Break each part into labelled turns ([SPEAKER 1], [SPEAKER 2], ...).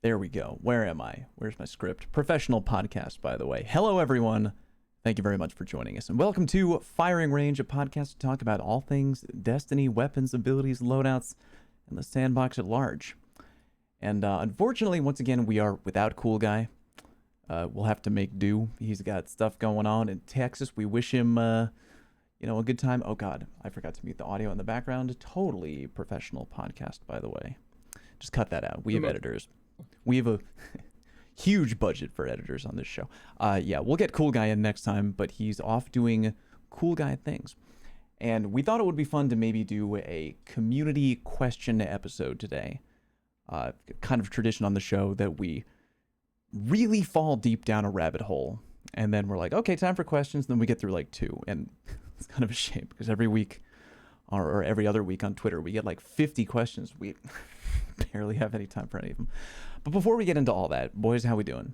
[SPEAKER 1] There we go. Where am I? Where's my script? Professional podcast, by the way. Hello, everyone. Thank you very much for joining us. And welcome to Firing Range, a podcast to talk about all things Destiny, weapons, abilities, loadouts, and the sandbox at large. And unfortunately, once again, we are without Cool Guy. We'll have to make do. He's got stuff going on in Texas. We wish him, a good time. Oh, God. I forgot to mute the audio in the background. Totally professional podcast, by the way. Just cut that out. We have editors. We have a huge budget for editors on this show. We'll get Cool Guy in next time, but he's off doing cool guy things. And we thought it would be fun to maybe do a community question episode today. Kind of tradition on the show that we really fall deep down a rabbit hole. And then we're like, okay, time for questions. And then we get through like two. And it's kind of a shame because every week or every other week on Twitter, we get like 50 questions. We barely have any time for any of them. But before we get into all that, boys, how we doing?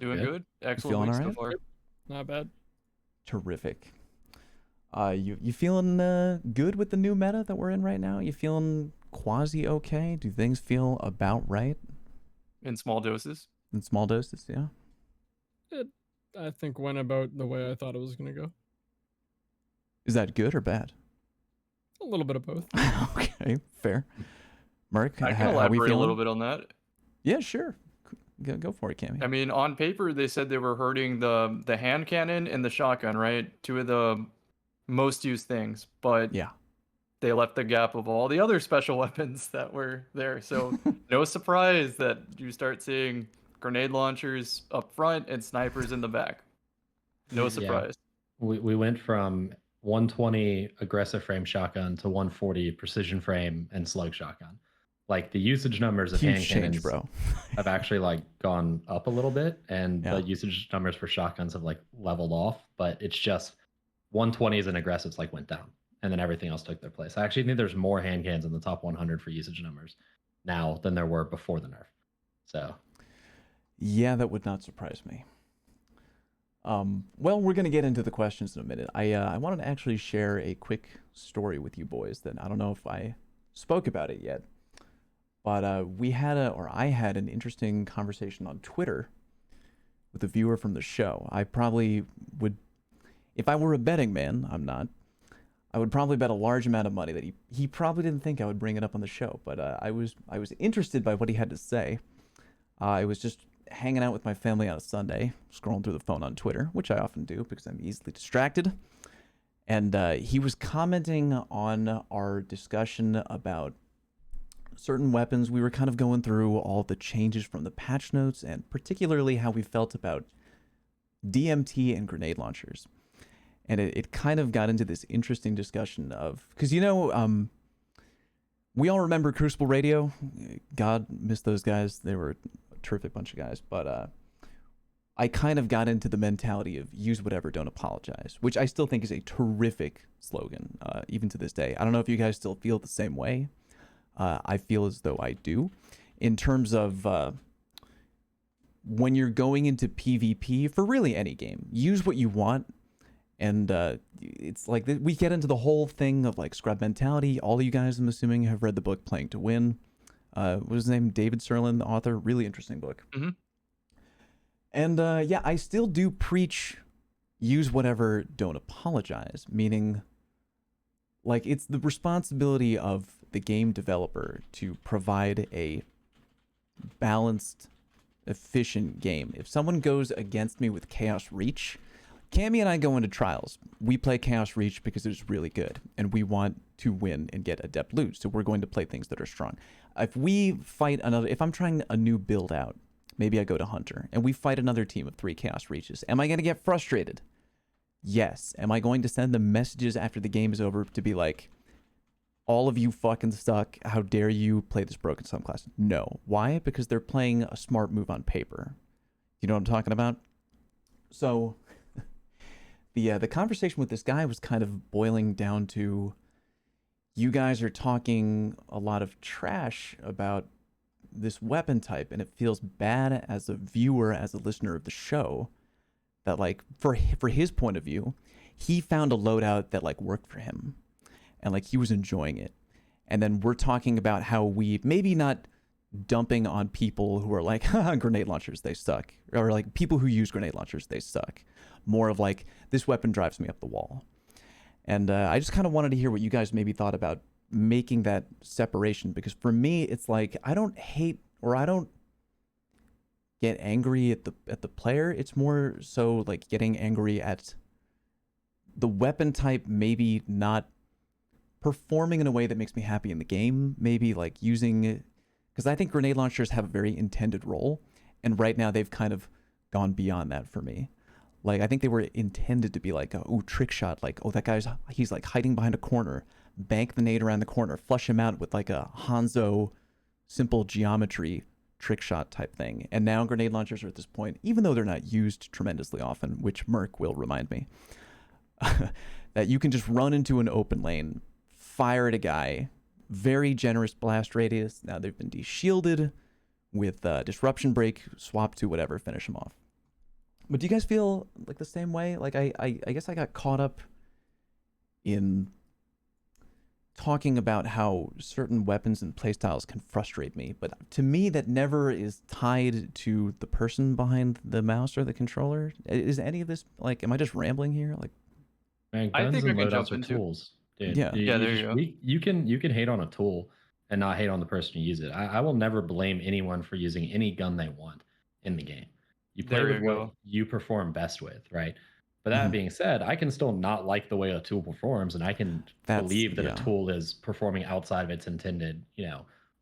[SPEAKER 2] Doing good. Excellent week so far.
[SPEAKER 3] Not bad.
[SPEAKER 1] Terrific. You feeling good with the new meta that we're in right now? You feeling quasi okay? Do things feel about right?
[SPEAKER 2] In small doses.
[SPEAKER 1] In small doses, yeah.
[SPEAKER 3] I think went about the way I thought it was going to go.
[SPEAKER 1] Is that good or bad?
[SPEAKER 3] A little bit of both.
[SPEAKER 1] Okay, fair. Mark,
[SPEAKER 2] I can elaborate a little bit on that.
[SPEAKER 1] Yeah, sure. Go for it, Cammy.
[SPEAKER 2] I mean, on paper, they said they were hurting the hand cannon and the shotgun, right? Two of the most used things. But
[SPEAKER 1] yeah,
[SPEAKER 2] they left the gap of all the other special weapons that were there. So no surprise that you start seeing grenade launchers up front and snipers in the back. No surprise.
[SPEAKER 4] Yeah. We went from 120 aggressive frame shotgun to 140 precision frame and slug shotgun. Like the usage numbers of hand cannons have actually like gone up a little bit, and the usage numbers for shotguns have like leveled off. But it's just 120s and aggressives like went down, and then everything else took their place. I actually think there's more hand cannons in the top 100 for usage numbers now than there were before the nerf. So
[SPEAKER 1] yeah, that would not surprise me. Well, we're going to get into the questions in a minute. I wanted to actually share a quick story with you boys that I don't know if I spoke about it yet, but I had an interesting conversation on Twitter with a viewer from the show. I probably would, if I were a betting man, I'm not, I would probably bet a large amount of money that he probably didn't think I would bring it up on the show, but I was interested by what he had to say. I was just hanging out with my family on a Sunday, scrolling through the phone on Twitter, which I often do because I'm easily distracted. And he was commenting on our discussion about certain weapons. We were kind of going through all the changes from the patch notes and particularly how we felt about DMT and grenade launchers. And it kind of got into this interesting discussion of, because we all remember Crucible Radio. God miss those guys. They were terrific bunch of guys, but I kind of got into the mentality of use whatever, don't apologize, which I still think is a terrific slogan, even to this day. I don't know if you guys still feel the same way. I feel as though I do, in terms of when you're going into PvP for really any game, use what you want. And it's like we get into the whole thing of like scrub mentality. All of you guys, I'm assuming, have read the book Playing to Win. What was his name? David Serlin, the author. Really interesting book.
[SPEAKER 2] Mm-hmm.
[SPEAKER 1] And I still do preach use whatever, don't apologize. Meaning, like, it's the responsibility of the game developer to provide a balanced, efficient game. If someone goes against me with Chaos Reach, Cammy and I go into trials. We play Chaos Reach because it's really good, and we want to win and get adept loot, so we're going to play things that are strong. If I'm trying a new build out, maybe I go to Hunter, and we fight another team of 3 Chaos Reaches, am I going to get frustrated? Yes. Am I going to send them messages after the game is over to be like, all of you fucking suck, how dare you play this broken subclass? No. Why? Because they're playing a smart move on paper. You know what I'm talking about? So the conversation with this guy was kind of boiling down to, you guys are talking a lot of trash about this weapon type, and it feels bad as a viewer, as a listener of the show, that like for his point of view, he found a loadout that like worked for him, and like he was enjoying it. And then we're talking about how we maybe not dumping on people who are like, haha, grenade launchers, they suck. Or like people who use grenade launchers, they suck. More of like, this weapon drives me up the wall. And I just kind of wanted to hear what you guys maybe thought about making that separation, because for me, it's like, I don't hate, or I don't get angry at the player. It's more so like getting angry at the weapon type maybe not performing in a way that makes me happy in the game. Maybe like using, because I think grenade launchers have a very intended role, and right now they've kind of gone beyond that for me. Like, I think they were intended to be like, oh, trick shot, like, oh, that guy's, he's like hiding behind a corner, bank the nade around the corner, flush him out with like a Hanzo simple geometry trick shot type thing. And now grenade launchers are at this point, even though they're not used tremendously often, which Merc will remind me, that you can just run into an open lane, fire at a guy, very generous blast radius. Now they've been de-shielded with disruption break, swap to whatever, finish them off. But do you guys feel like the same way? Like I guess I got caught up in talking about how certain weapons and playstyles can frustrate me, but to me that never is tied to the person behind the mouse or the controller. Is any of this, like, am I just rambling here? Like,
[SPEAKER 4] Man,
[SPEAKER 2] I
[SPEAKER 4] guns
[SPEAKER 2] think I
[SPEAKER 4] and
[SPEAKER 2] can
[SPEAKER 4] loadouts
[SPEAKER 2] jump
[SPEAKER 4] are
[SPEAKER 2] into.
[SPEAKER 4] tools, dude.
[SPEAKER 1] Yeah.
[SPEAKER 2] Yeah, there you go.
[SPEAKER 4] You can hate on a tool and not hate on the person who uses it. I will never blame anyone for using any gun they want in the game. You play
[SPEAKER 2] There
[SPEAKER 4] with
[SPEAKER 2] you
[SPEAKER 4] what
[SPEAKER 2] go.
[SPEAKER 4] you perform best with, right? But that being said, I can still not like the way a tool performs, and I can believe that a tool is performing outside of its intended,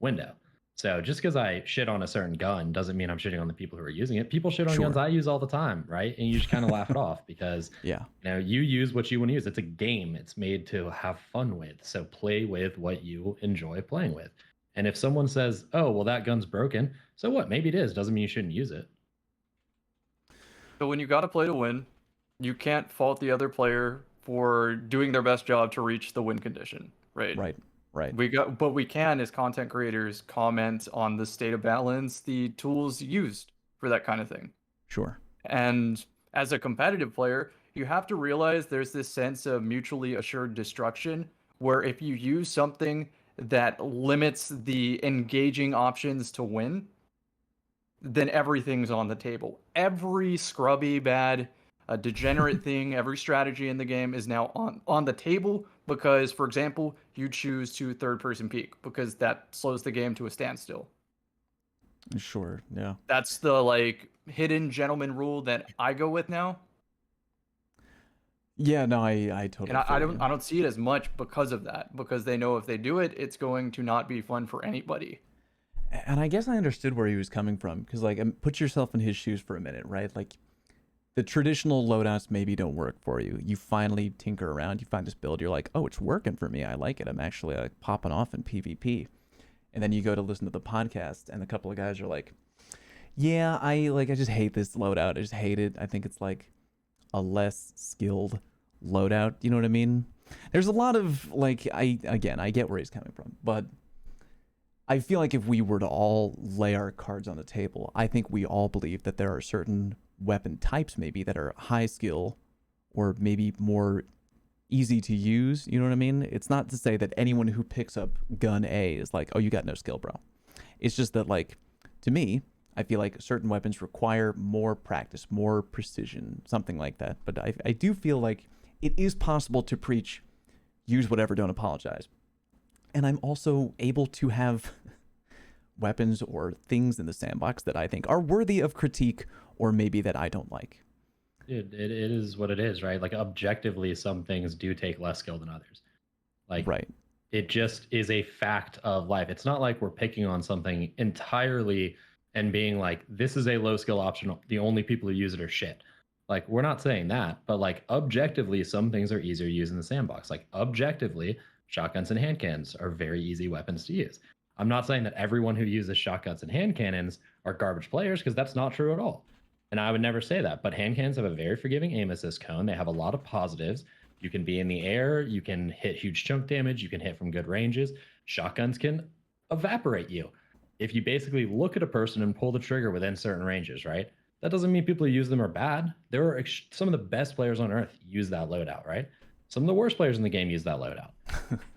[SPEAKER 4] window. So just because I shit on a certain gun doesn't mean I'm shitting on the people who are using it. People shit on guns I use all the time, right? And you just kind of laugh it off because
[SPEAKER 1] yeah,
[SPEAKER 4] you use what you want to use. It's a game. It's made to have fun with. So play with what you enjoy playing with. And if someone says, "Oh, well, that gun's broken," so what? Maybe it is. Doesn't mean you shouldn't use it.
[SPEAKER 2] So when you got to play to win, you can't fault the other player for doing their best job to reach the win condition, right?
[SPEAKER 1] Right.
[SPEAKER 2] But we can, as content creators, comment on the state of balance, the tools used for that kind of thing.
[SPEAKER 1] Sure.
[SPEAKER 2] And as a competitive player, you have to realize there's this sense of mutually assured destruction, where if you use something that limits the engaging options to win, then everything's on the table. Every scrubby, bad, degenerate thing, every strategy in the game is now on the table because, for example, you choose to third-person peek because that slows the game to a standstill.
[SPEAKER 1] Sure, yeah.
[SPEAKER 2] That's the hidden gentleman rule that I go with now.
[SPEAKER 1] Yeah, no, I totally.
[SPEAKER 2] And I don't see it as much because of that, because they know if they do it, it's going to not be fun for anybody.
[SPEAKER 1] And I guess I understood where he was coming from, because put yourself in his shoes for a minute, right? Like, the traditional loadouts maybe don't work for you. You finally tinker around, you find this build, you're like, oh, it's working for me. I like it. I'm actually like popping off in PvP. And then you go to listen to the podcast, and a couple of guys are like, yeah, I just hate this loadout. I just hate it. I think it's like a less skilled loadout. You know what I mean? There's a lot of I get where he's coming from, but I feel like if we were to all lay our cards on the table, I think we all believe that there are certain weapon types maybe that are high skill or maybe more easy to use. You know what I mean? It's not to say that anyone who picks up gun A is like, oh, you got no skill, bro. It's just that, to me, I feel like certain weapons require more practice, more precision, something like that. But I do feel like it is possible to preach, use whatever, don't apologize. And I'm also able to have weapons or things in the sandbox that I think are worthy of critique, or maybe that I don't like.
[SPEAKER 4] Dude, it is what it is, right? Like, objectively, some things do take less skill than others.
[SPEAKER 1] Right.
[SPEAKER 4] It just is a fact of life. It's not like we're picking on something entirely and being like, this is a low skill option. The only people who use it are shit. Like, we're not saying that, but objectively, some things are easier to use in the sandbox. Objectively, shotguns and hand cannons are very easy weapons to use. I'm not saying that everyone who uses shotguns and hand cannons are garbage players, because that's not true at all. And I would never say that, but hand cannons have a very forgiving aim assist cone. They have a lot of positives. You can be in the air, you can hit huge chunk damage, you can hit from good ranges. Shotguns can evaporate you. If you basically look at a person and pull the trigger within certain ranges, right? That doesn't mean people who use them are bad. There are some of the best players on earth use that loadout, right? Some of the worst players in the game use that loadout.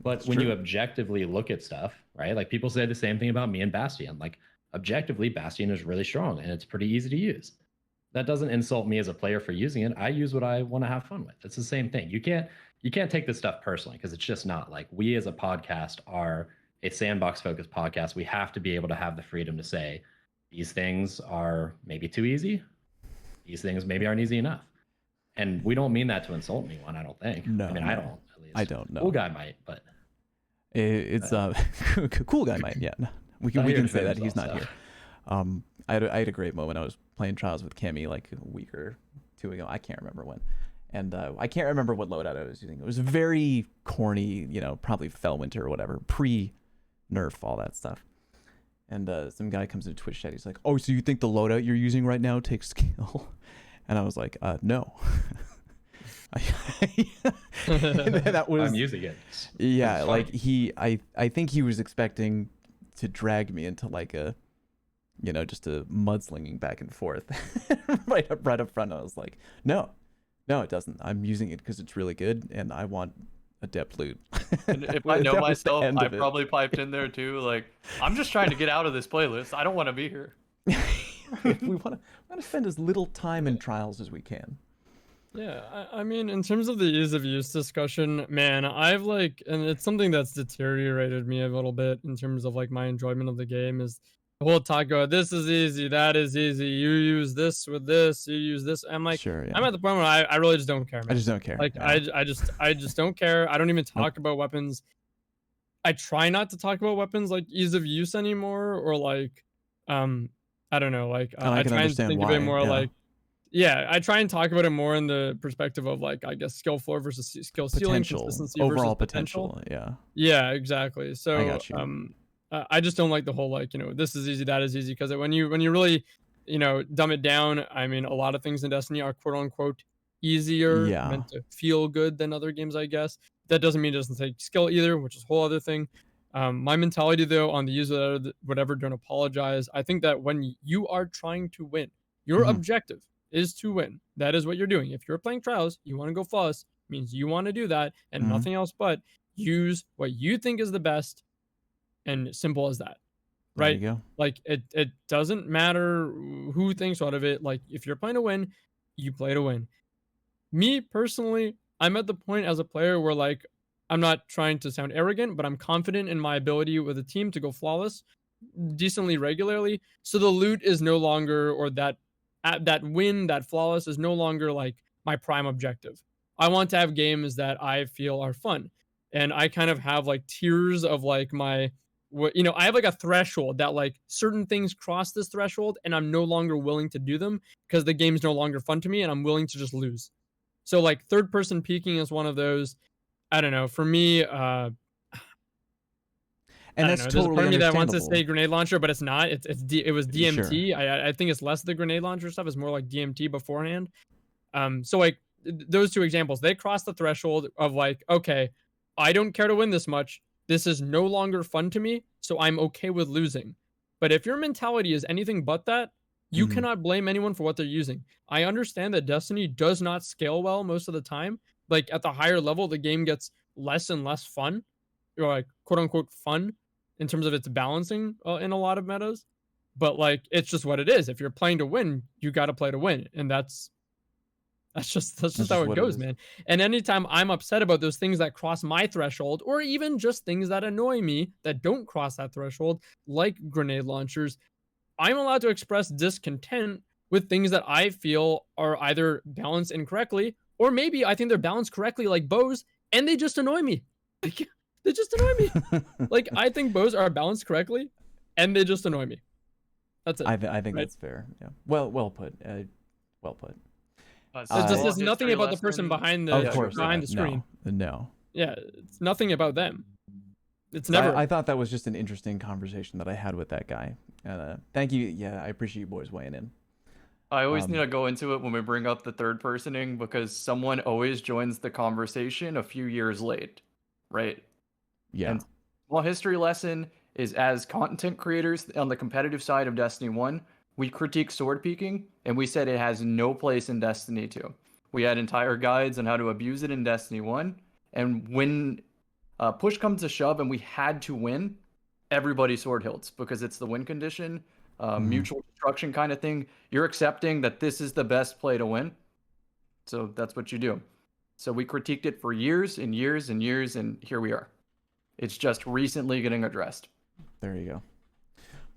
[SPEAKER 4] But when
[SPEAKER 1] true.
[SPEAKER 4] you objectively look at stuff, right? Like people say the same thing about me and Bastion. Like objectively, Bastion is really strong and it's pretty easy to use. That doesn't insult me as a player for using it. I use what I want to have fun with. It's the same thing. You can't take this stuff personally because it's just not. Like we as a podcast are a sandbox focused podcast. We have to be able to have the freedom to say these things are maybe too easy. These things maybe aren't easy enough. And we don't mean that to insult anyone, I don't think.
[SPEAKER 1] No,
[SPEAKER 4] I mean,
[SPEAKER 1] no.
[SPEAKER 4] I don't, at least.
[SPEAKER 1] I don't know.
[SPEAKER 4] Cool guy might, but
[SPEAKER 1] It's cool guy might. Yeah, we can say that he's not here. I had a great moment. I was playing Trials with Cammy like a week or two ago. I can't remember when, and I can't remember what loadout I was using. It was very corny, probably Fellwinter or whatever, pre-nerf, all that stuff. And some guy comes into Twitch chat. He's like, "Oh, so you think the loadout you're using right now takes skill?" And I was like, "No." That was.
[SPEAKER 4] I'm using it.
[SPEAKER 1] Yeah, like I think he was expecting to drag me into like a, just a mudslinging back and forth, right up front. I was like, no, it doesn't. I'm using it because it's really good, and I want adept loot.
[SPEAKER 2] And if I know myself, I probably piped in there too. Like, I'm just trying to get out of this playlist. I don't want to be here.
[SPEAKER 1] We want to spend as little time in Trials as we can.
[SPEAKER 3] Yeah, I mean, in terms of the ease of use discussion, man, and it's something that's deteriorated me a little bit in terms of like my enjoyment of the game is the whole talk about this is easy, that is easy, you use this with this, you use this. I'm like,
[SPEAKER 1] sure, yeah.
[SPEAKER 3] I'm at the point where I really just don't care, man.
[SPEAKER 1] I just don't care.
[SPEAKER 3] Like,
[SPEAKER 1] yeah.
[SPEAKER 3] I just don't care. I don't even talk about weapons. I try not to talk about weapons like ease of use anymore, or like, I don't know, like I try and think of it more like. Yeah, I try and talk about it more in the perspective of like, I guess, skill floor versus skill ceiling, consistency
[SPEAKER 1] overall
[SPEAKER 3] versus potential.
[SPEAKER 1] Yeah.
[SPEAKER 3] Yeah, exactly. So
[SPEAKER 1] I got you.
[SPEAKER 3] I just don't like the whole like, this is easy, that is easy, because when you really, dumb it down, I mean, a lot of things in Destiny are quote unquote easier, meant to feel good than other games, I guess. That doesn't mean it doesn't take skill either, which is a whole other thing. My mentality though on the user whatever, don't apologize. I think that when you are trying to win, your objective is to win. That is what you're doing. If you're playing Trials, you want to go flawless, means you want to do that and nothing else but use what you think is the best, and simple as that. Right?
[SPEAKER 1] There you go.
[SPEAKER 3] Like it doesn't matter who thinks what of it. Like if you're playing to win, you play to win. Me personally, I'm at the point as a player where like I'm not trying to sound arrogant, but I'm confident in my ability with a team to go flawless decently regularly. So the loot is no longer, or that win, that flawless is no longer like my prime objective. I want to have games that I feel are fun. And I kind of have like tiers of like I have like a threshold that like certain things cross this threshold and I'm no longer willing to do them because the game's no longer fun to me and I'm willing to just lose. So like third person peeking is one of those. I don't know. For me,
[SPEAKER 1] and that's totally
[SPEAKER 3] there's part of me that wants to
[SPEAKER 1] understandable.
[SPEAKER 3] say grenade launcher, but it's not. It was DMT.
[SPEAKER 1] Sure.
[SPEAKER 3] I think it's less the grenade launcher stuff. It's more like DMT beforehand. So like those two examples, they cross the threshold of like, okay, I don't care to win this much. This is no longer fun to me, so I'm okay with losing. But if your mentality is anything but that, you cannot blame anyone for what they're using. I understand that Destiny does not scale well most of the time. Like at the higher level, the game gets less and less fun, or like quote unquote fun, in terms of its balancing in a lot of metas. But like it's just what it is. If you're playing to win, you got to play to win, and that's just how it goes, man. And anytime I'm upset about those things that cross my threshold, or even just things that annoy me that don't cross that threshold, like grenade launchers, I'm allowed to express discontent with things that I feel are either balanced incorrectly, or maybe I think they're balanced correctly, like bows, and they just annoy me. They just annoy me. Like I think bows are balanced correctly, and they just annoy me. That's it.
[SPEAKER 1] I think that's fair. Yeah. Well put. Well put.
[SPEAKER 3] There's nothing about the person behind the screen.
[SPEAKER 1] No.
[SPEAKER 3] Yeah, it's nothing about them. It's never.
[SPEAKER 1] I thought that was just an interesting conversation that I had with that guy. Thank you. Yeah, I appreciate you boys weighing in.
[SPEAKER 2] I always need to go into it when we bring up the third personing, because someone always joins the conversation a few years late, right?
[SPEAKER 1] Yeah.
[SPEAKER 2] And small history lesson is, as content creators on the competitive side of Destiny 1, we critique sword peeking, and we said it has no place in Destiny 2. We had entire guides on how to abuse it in Destiny 1. And when push comes to shove and we had to win, everybody sword hilts because it's the win condition, mutual destruction kind of thing. You're accepting that this is the best play to win. So that's what you do. So we critiqued it for years and years and years, and here we are. It's just recently getting addressed.
[SPEAKER 1] There you go.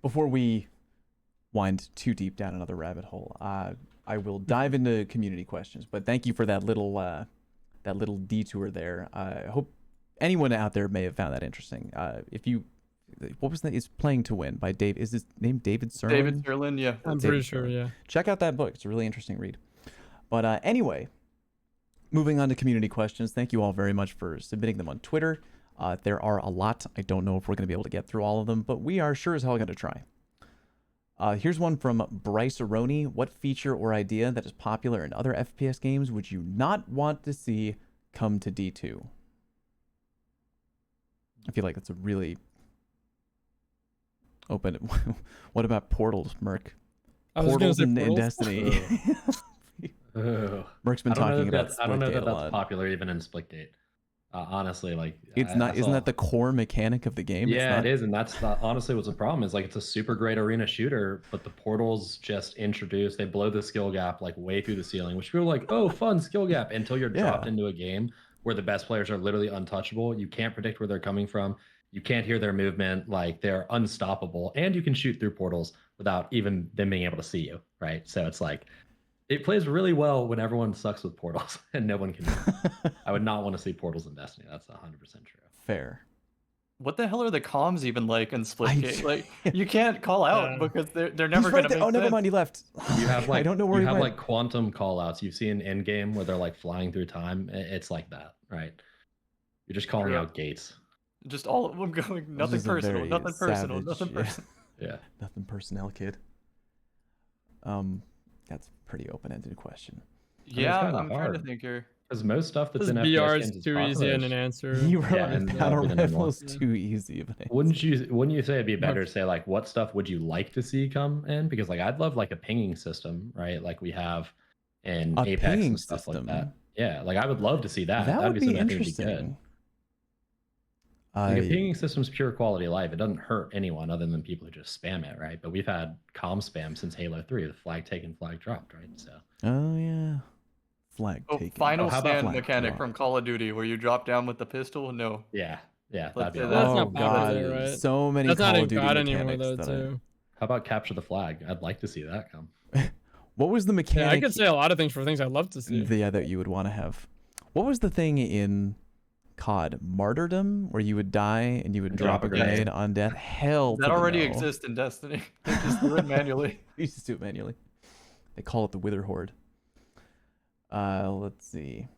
[SPEAKER 1] Before we wind too deep down another rabbit hole, I will dive into community questions. But thank you for that little detour there. I hope anyone out there may have found that interesting. What was that? It's Playing to Win by Dave. Is his name David Serlin?
[SPEAKER 2] David Serlin, yeah.
[SPEAKER 3] I'm pretty sure, yeah.
[SPEAKER 1] Check out that book. It's a really interesting read. But anyway, moving on to community questions. Thank you all very much for submitting them on Twitter. There are a lot. I don't know if we're going to be able to get through all of them, but we are sure as hell going to try. Here's one from Bryce Aroni. What feature or idea that is popular in other FPS games would you not want to see come to D2? I feel like that's a really open. What about portals, Merc? Portals in Destiny. Merc's been talking about Splitgate
[SPEAKER 4] I don't know that
[SPEAKER 1] a
[SPEAKER 4] that's
[SPEAKER 1] lot.
[SPEAKER 4] popular even in Splitgate. Honestly, like
[SPEAKER 1] it's not. Isn't that the core mechanic of the game?
[SPEAKER 4] Yeah, it is, and that's honestly what's the problem. Is like it's a super great arena shooter, but the portals just introduced. They blow the skill gap like way through the ceiling, which people are like, oh, fun skill gap, until you're dropped into a game where the best players are literally untouchable. You can't predict where they're coming from. You can't hear their movement. Like they're unstoppable, and you can shoot through portals without even them being able to see you. Right, so it's like. It plays really well when everyone sucks with portals and no one can. I would not want to see portals in Destiny. That's 100% true.
[SPEAKER 1] Fair.
[SPEAKER 2] What the hell are the comms even like in Splitgate? Like you can't call out because they're never going to make sense.
[SPEAKER 1] Never mind. He left.
[SPEAKER 4] You have like
[SPEAKER 1] I don't know where
[SPEAKER 4] you
[SPEAKER 1] he
[SPEAKER 4] have
[SPEAKER 1] went.
[SPEAKER 4] like quantum callouts. You see in Endgame where they're like flying through time. It's like that, right? You're just calling out gates.
[SPEAKER 2] Just all of them going nothing personal, nothing personal, nothing personal.
[SPEAKER 4] Yeah,
[SPEAKER 1] nothing personnel, kid. That's a pretty open-ended question.
[SPEAKER 2] Yeah, I'm trying to think here.
[SPEAKER 4] Because most stuff that's in
[SPEAKER 3] BR
[SPEAKER 4] FPS
[SPEAKER 3] is
[SPEAKER 4] games
[SPEAKER 3] too easy in an answer.
[SPEAKER 1] You realize battle rifle is too easy of an answer.
[SPEAKER 4] Wouldn't you say it'd be better to say like what stuff would you like to see come in? Because like I'd love like a pinging system, right? Like we have in Apex and stuff like that. Yeah, like I would love to see that.
[SPEAKER 1] That would be interesting.
[SPEAKER 4] That'd be good. Like a pinging system's pure quality of life. It doesn't hurt anyone other than people who just spam it, right? But we've had comm spam since Halo 3, the flag taken, flag dropped, right? So.
[SPEAKER 1] Oh yeah. Flag taken.
[SPEAKER 2] Final stand mechanic from Call of Duty where you drop down with the pistol? No.
[SPEAKER 4] Yeah.
[SPEAKER 3] That's not popular, right?
[SPEAKER 1] So many
[SPEAKER 3] that's
[SPEAKER 1] Call
[SPEAKER 3] not
[SPEAKER 1] of Duty
[SPEAKER 3] God
[SPEAKER 1] mechanics
[SPEAKER 3] anymore, though, too.
[SPEAKER 4] How about capture the flag? I'd like to see that come.
[SPEAKER 1] What was the mechanic?
[SPEAKER 3] Yeah, I could say a lot of things for things I'd love to see.
[SPEAKER 1] Yeah, that you would want to have. What was the thing in COD? Martyrdom, where you would die and you would drop a grenade on death? Hell,
[SPEAKER 2] that already exists in Destiny. They just do it manually.
[SPEAKER 1] We used to do it manually. They call it the Wither Horde. Let's see.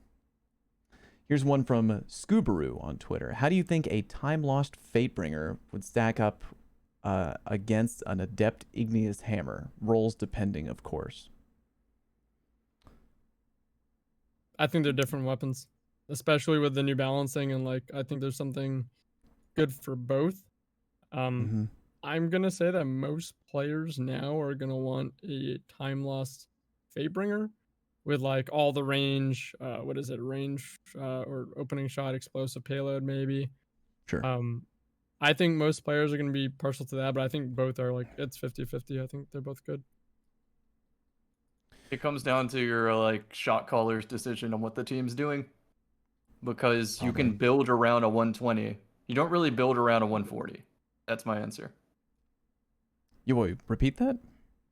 [SPEAKER 1] Here's one from Scoobaroo on Twitter. How do you think a time-lost Fatebringer would stack up against an Adept Igneous Hammer? Rolls depending, of course.
[SPEAKER 3] I think they're different weapons, especially with the new balancing, and like I think there's something good for both. I'm gonna say that most players now are gonna want a time-lost Fatebringer with like all the range, range or opening shot, explosive payload maybe.
[SPEAKER 1] Sure.
[SPEAKER 3] I think most players are going to be partial to that, but I think both are like, it's 50-50. I think they're both good.
[SPEAKER 2] It comes down to your like shot caller's decision on what the team's doing, because you can build around a 120. You don't really build around a 140. That's my answer.
[SPEAKER 1] You wait, repeat that?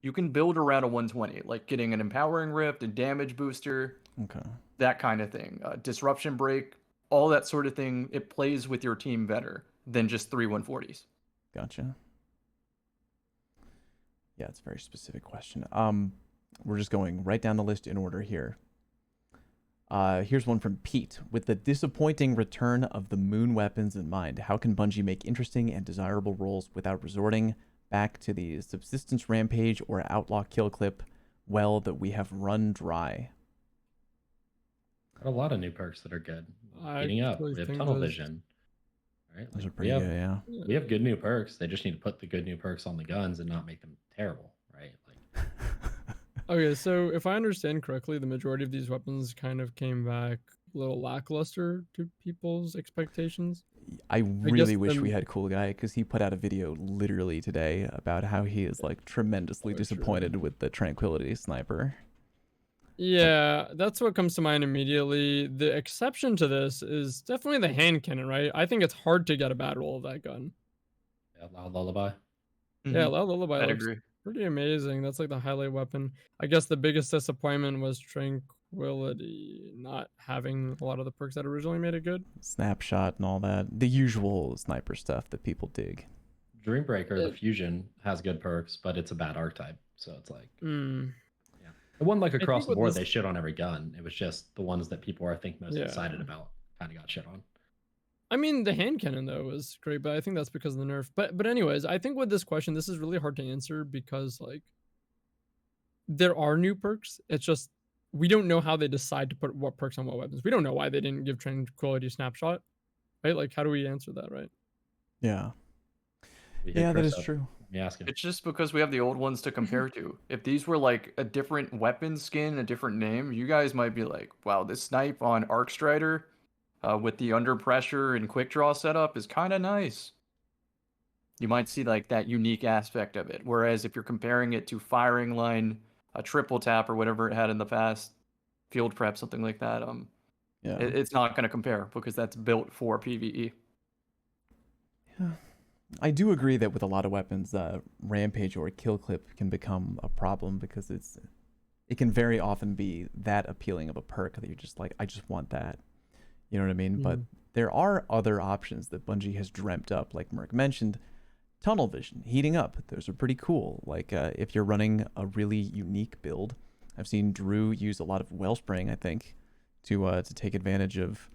[SPEAKER 2] You can build around a 120, like getting an empowering rift, a damage booster, that kind of thing. Disruption break, all that sort of thing. It plays with your team better than just 3 140s.
[SPEAKER 1] Gotcha. Yeah, it's a very specific question. We're just going right down the list in order here. Here's one from Pete. With the disappointing return of the moon weapons in mind, how can Bungie make interesting and desirable roles without resorting back to the subsistence rampage or outlaw kill clip well that we have run dry?
[SPEAKER 4] Got a lot of new perks that are good. Heating up. We have tunnel vision. Right?
[SPEAKER 1] Those are pretty good, yeah.
[SPEAKER 4] We have good new perks. They just need to put the good new perks on the guns and not make them terrible, right? Like
[SPEAKER 3] Okay, so if I understand correctly, the majority of these weapons kind of came back a little lackluster to people's expectations.
[SPEAKER 1] I
[SPEAKER 3] I guess
[SPEAKER 1] really wish we
[SPEAKER 3] the
[SPEAKER 1] had Cool Guy because he put out a video literally today about how he is like tremendously
[SPEAKER 3] Oh, true.
[SPEAKER 1] disappointed with the Tranquility Sniper.
[SPEAKER 3] Yeah, that's what comes to mind immediately. The exception to this is definitely the hand cannon, right? I think it's hard to get a bad roll of that gun.
[SPEAKER 4] Yeah, Loud Lullaby.
[SPEAKER 3] Yeah,
[SPEAKER 2] Mhm.
[SPEAKER 3] Loud Lullaby
[SPEAKER 2] I'd
[SPEAKER 3] looks
[SPEAKER 2] agree.
[SPEAKER 3] pretty amazing. That's like the highlight weapon. I guess the biggest disappointment was Tranquility not having a lot of the perks that originally made it good.
[SPEAKER 1] Snapshot and all that. The usual sniper stuff that people dig.
[SPEAKER 4] Dreambreaker, the fusion, has good perks, but it's a bad archetype. So it's like,
[SPEAKER 3] Mm,
[SPEAKER 4] yeah. It wasn't like
[SPEAKER 3] think
[SPEAKER 4] across the
[SPEAKER 3] with
[SPEAKER 4] board
[SPEAKER 3] this-
[SPEAKER 4] they shit on every gun. It was just the ones that people are, I think, most
[SPEAKER 3] Yeah.
[SPEAKER 4] excited about kind of got shit on.
[SPEAKER 3] I mean, the hand cannon though was great, but I think that's because of the nerf. But anyways, I think with this question, this is really hard to answer because like there are new perks. It's just we don't know how they decide to put what perks on what weapons. We don't know why they didn't give Tranquility Snapshot, right? Like, how do we answer that, right?
[SPEAKER 1] Yeah.
[SPEAKER 4] We hit
[SPEAKER 1] Yeah, that
[SPEAKER 4] Chris
[SPEAKER 1] is
[SPEAKER 4] up.
[SPEAKER 1] true.
[SPEAKER 4] Let me ask him.
[SPEAKER 2] It's just because we have the old ones to compare to. If these were like a different weapon skin, a different name, you guys might be like, wow, this snipe on Arc Strider with the under pressure and quick draw setup is kind of nice. You might see like that unique aspect of it. Whereas if you're comparing it to firing line, a triple tap or whatever it had in the past, field prep, something like that,
[SPEAKER 1] Yeah.
[SPEAKER 2] it's not going to compare because that's built for PvE.
[SPEAKER 1] Yeah. I do agree that with a lot of weapons, rampage or kill clip can become a problem because it can very often be that appealing of a perk that you're just like, I just want that. You know what I mean? But there are other options that Bungie has dreamt up, like Merc mentioned. Tunnel vision, heating up. Those are pretty cool. Like if you're running a really unique build, I've seen Drew use a lot of Wellspring, I think, to take advantage of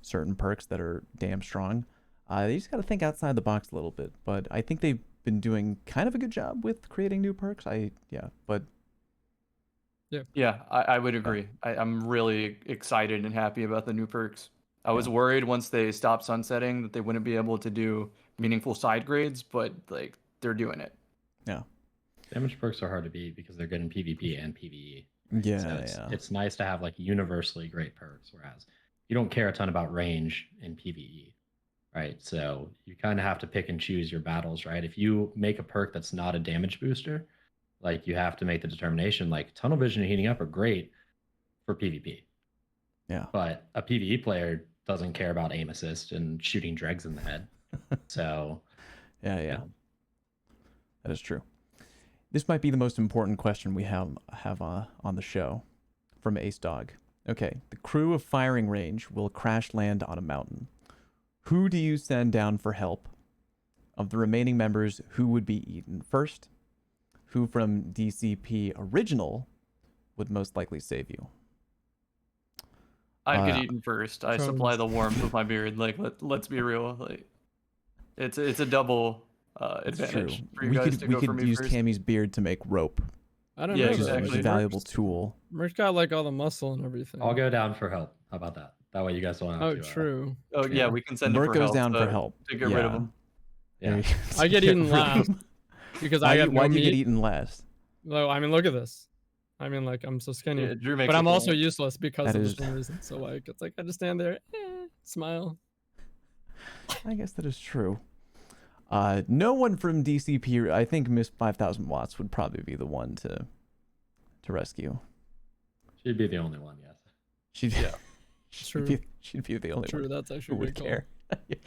[SPEAKER 1] certain perks that are damn strong. You just got to think outside the box a little bit, but I think they've been doing kind of a good job with creating new perks.
[SPEAKER 2] Yeah, I would agree. I'm really excited and happy about the new perks. I was worried once they stopped sunsetting that they wouldn't be able to do meaningful side grades, but like they're doing it.
[SPEAKER 1] Yeah.
[SPEAKER 4] Damage perks are hard to beat because they're good in PvP and PvE.
[SPEAKER 1] Yeah,
[SPEAKER 4] So it's nice to have like universally great perks, whereas you don't care a ton about range in PvE, right? So you kind of have to pick and choose your battles, right? If you make a perk that's not a damage booster, like you have to make the determination, like tunnel vision and heating up are great for PvP.
[SPEAKER 1] Yeah.
[SPEAKER 4] But a PvE player doesn't care about aim assist and shooting dregs in the head. So
[SPEAKER 1] yeah. That is true. This might be the most important question we have on the show from Ace Dog. Okay, the crew of firing range will crash land on a mountain. Who do you send down for help? Of the remaining members, who would be eaten first? Who from DCP original would most likely save you?
[SPEAKER 2] I get eaten first. I supply
[SPEAKER 3] Jones.
[SPEAKER 2] the warmth with my beard. Like let's be real. Like it's a double
[SPEAKER 1] It's
[SPEAKER 2] advantage
[SPEAKER 1] true.
[SPEAKER 2] for you
[SPEAKER 1] We
[SPEAKER 2] guys to go for
[SPEAKER 1] could
[SPEAKER 2] me
[SPEAKER 1] use
[SPEAKER 2] first.
[SPEAKER 1] Cammy's beard to make rope,
[SPEAKER 3] I don't
[SPEAKER 2] Yeah,
[SPEAKER 3] know.
[SPEAKER 1] which is
[SPEAKER 3] though.
[SPEAKER 2] exactly.
[SPEAKER 1] a valuable
[SPEAKER 3] Merc's-
[SPEAKER 1] tool.
[SPEAKER 3] Merc's got like all the muscle and everything.
[SPEAKER 4] I'll go down for help. How about that? That way you guys don't have
[SPEAKER 3] Oh,
[SPEAKER 4] to.
[SPEAKER 3] true.
[SPEAKER 2] Oh yeah, we can send him
[SPEAKER 1] Merc
[SPEAKER 2] for
[SPEAKER 1] goes
[SPEAKER 2] help
[SPEAKER 1] down
[SPEAKER 2] to,
[SPEAKER 1] for help.
[SPEAKER 2] to get rid of him.
[SPEAKER 4] Yeah.
[SPEAKER 3] I get eaten last because I have no
[SPEAKER 1] Why do you get
[SPEAKER 3] meat.
[SPEAKER 1] eaten last?
[SPEAKER 3] No, I mean, look at this. I mean, like I'm so skinny,
[SPEAKER 2] Yeah, Drew makes
[SPEAKER 3] but
[SPEAKER 2] a
[SPEAKER 3] I'm also
[SPEAKER 2] point.
[SPEAKER 3] useless because
[SPEAKER 1] That
[SPEAKER 3] of
[SPEAKER 1] is-
[SPEAKER 3] the same reason. So like, it's like I just stand there, smile.
[SPEAKER 1] I guess that is true. No one from DCP, I think Miss 5000 Watts would probably be the one to rescue.
[SPEAKER 4] She'd be the only one, yes.
[SPEAKER 1] She'd,
[SPEAKER 2] Yeah.
[SPEAKER 1] she'd be the only
[SPEAKER 3] True,
[SPEAKER 1] one
[SPEAKER 3] that's
[SPEAKER 1] who
[SPEAKER 3] actually a
[SPEAKER 1] would
[SPEAKER 3] good
[SPEAKER 1] care.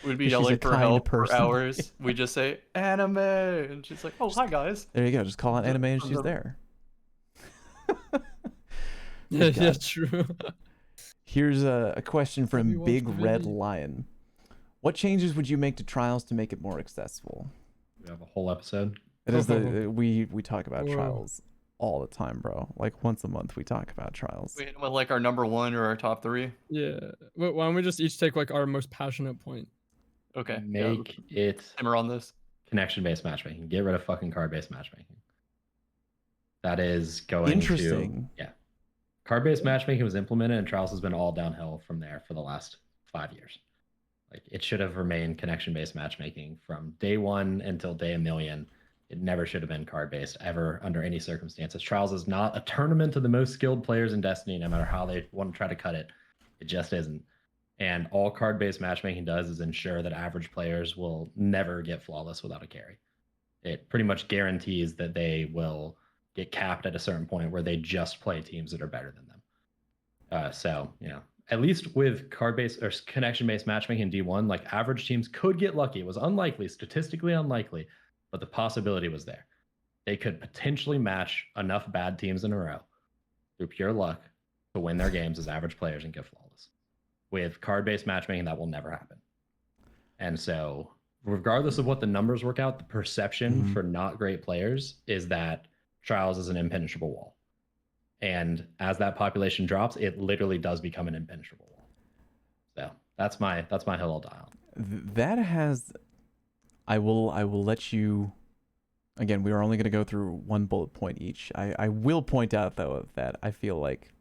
[SPEAKER 2] We'd be
[SPEAKER 1] She's a
[SPEAKER 2] yelling for
[SPEAKER 1] kind
[SPEAKER 2] help
[SPEAKER 1] person.
[SPEAKER 2] for hours. We just say anime, and she's like, "Oh, hi guys."
[SPEAKER 1] There you go. Just call out anime and she's
[SPEAKER 2] the-
[SPEAKER 1] there.
[SPEAKER 3] Yeah,
[SPEAKER 1] God.
[SPEAKER 3] yeah, true.
[SPEAKER 1] Here's a question
[SPEAKER 3] Have you
[SPEAKER 1] from
[SPEAKER 3] watched
[SPEAKER 1] Big
[SPEAKER 3] the
[SPEAKER 1] Red
[SPEAKER 3] video?
[SPEAKER 1] Lion. What changes would you make to Trials to make it more accessible?
[SPEAKER 4] We have a whole episode.
[SPEAKER 1] That is we talk about
[SPEAKER 3] Whoa.
[SPEAKER 1] Trials all the time, bro. Like once a month we talk about Trials.
[SPEAKER 2] We hit him with like our number one or our top three.
[SPEAKER 3] Yeah. Why don't we just each take like our most passionate point?
[SPEAKER 2] Okay.
[SPEAKER 4] Make it
[SPEAKER 2] Simmer on this.
[SPEAKER 4] connection-based matchmaking. Get rid of fucking card-based matchmaking. That is going
[SPEAKER 1] Interesting.
[SPEAKER 4] to... Yeah. Card-based matchmaking was implemented and Trials has been all downhill from there for the last 5 years. Like, it should have remained connection-based matchmaking from day one until day a million. It never should have been card-based ever under any circumstances. Trials is not a tournament of the most skilled players in Destiny, no matter how they want to try to cut it. It just isn't. And all card-based matchmaking does is ensure that average players will never get flawless without a carry. It pretty much guarantees that they will get capped at a certain point where they just play teams that are better than them. So, at least with card-based or connection-based matchmaking in D1, like average teams could get lucky. It was unlikely, statistically unlikely, but the possibility was there. They could potentially match enough bad teams in a row through pure luck to win their games as average players and get flawless. With card-based matchmaking, that will never happen. And so, regardless of what the numbers work out, the perception for not great players is that Trials is an impenetrable wall. And as that population drops, it literally does become an impenetrable wall. So that's my hill I'll die on.
[SPEAKER 1] That has, I will let you. Again, we are only going to go through one bullet point each. I will point out though that I feel like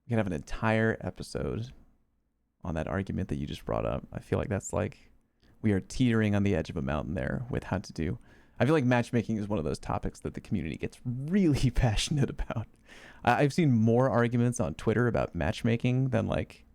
[SPEAKER 1] we can have an entire episode on that argument that you just brought up. I feel like that's like we are teetering on the edge of a mountain there with how to do. I feel like matchmaking is one of those topics that the community gets really passionate about. I've seen more arguments on Twitter about matchmaking than like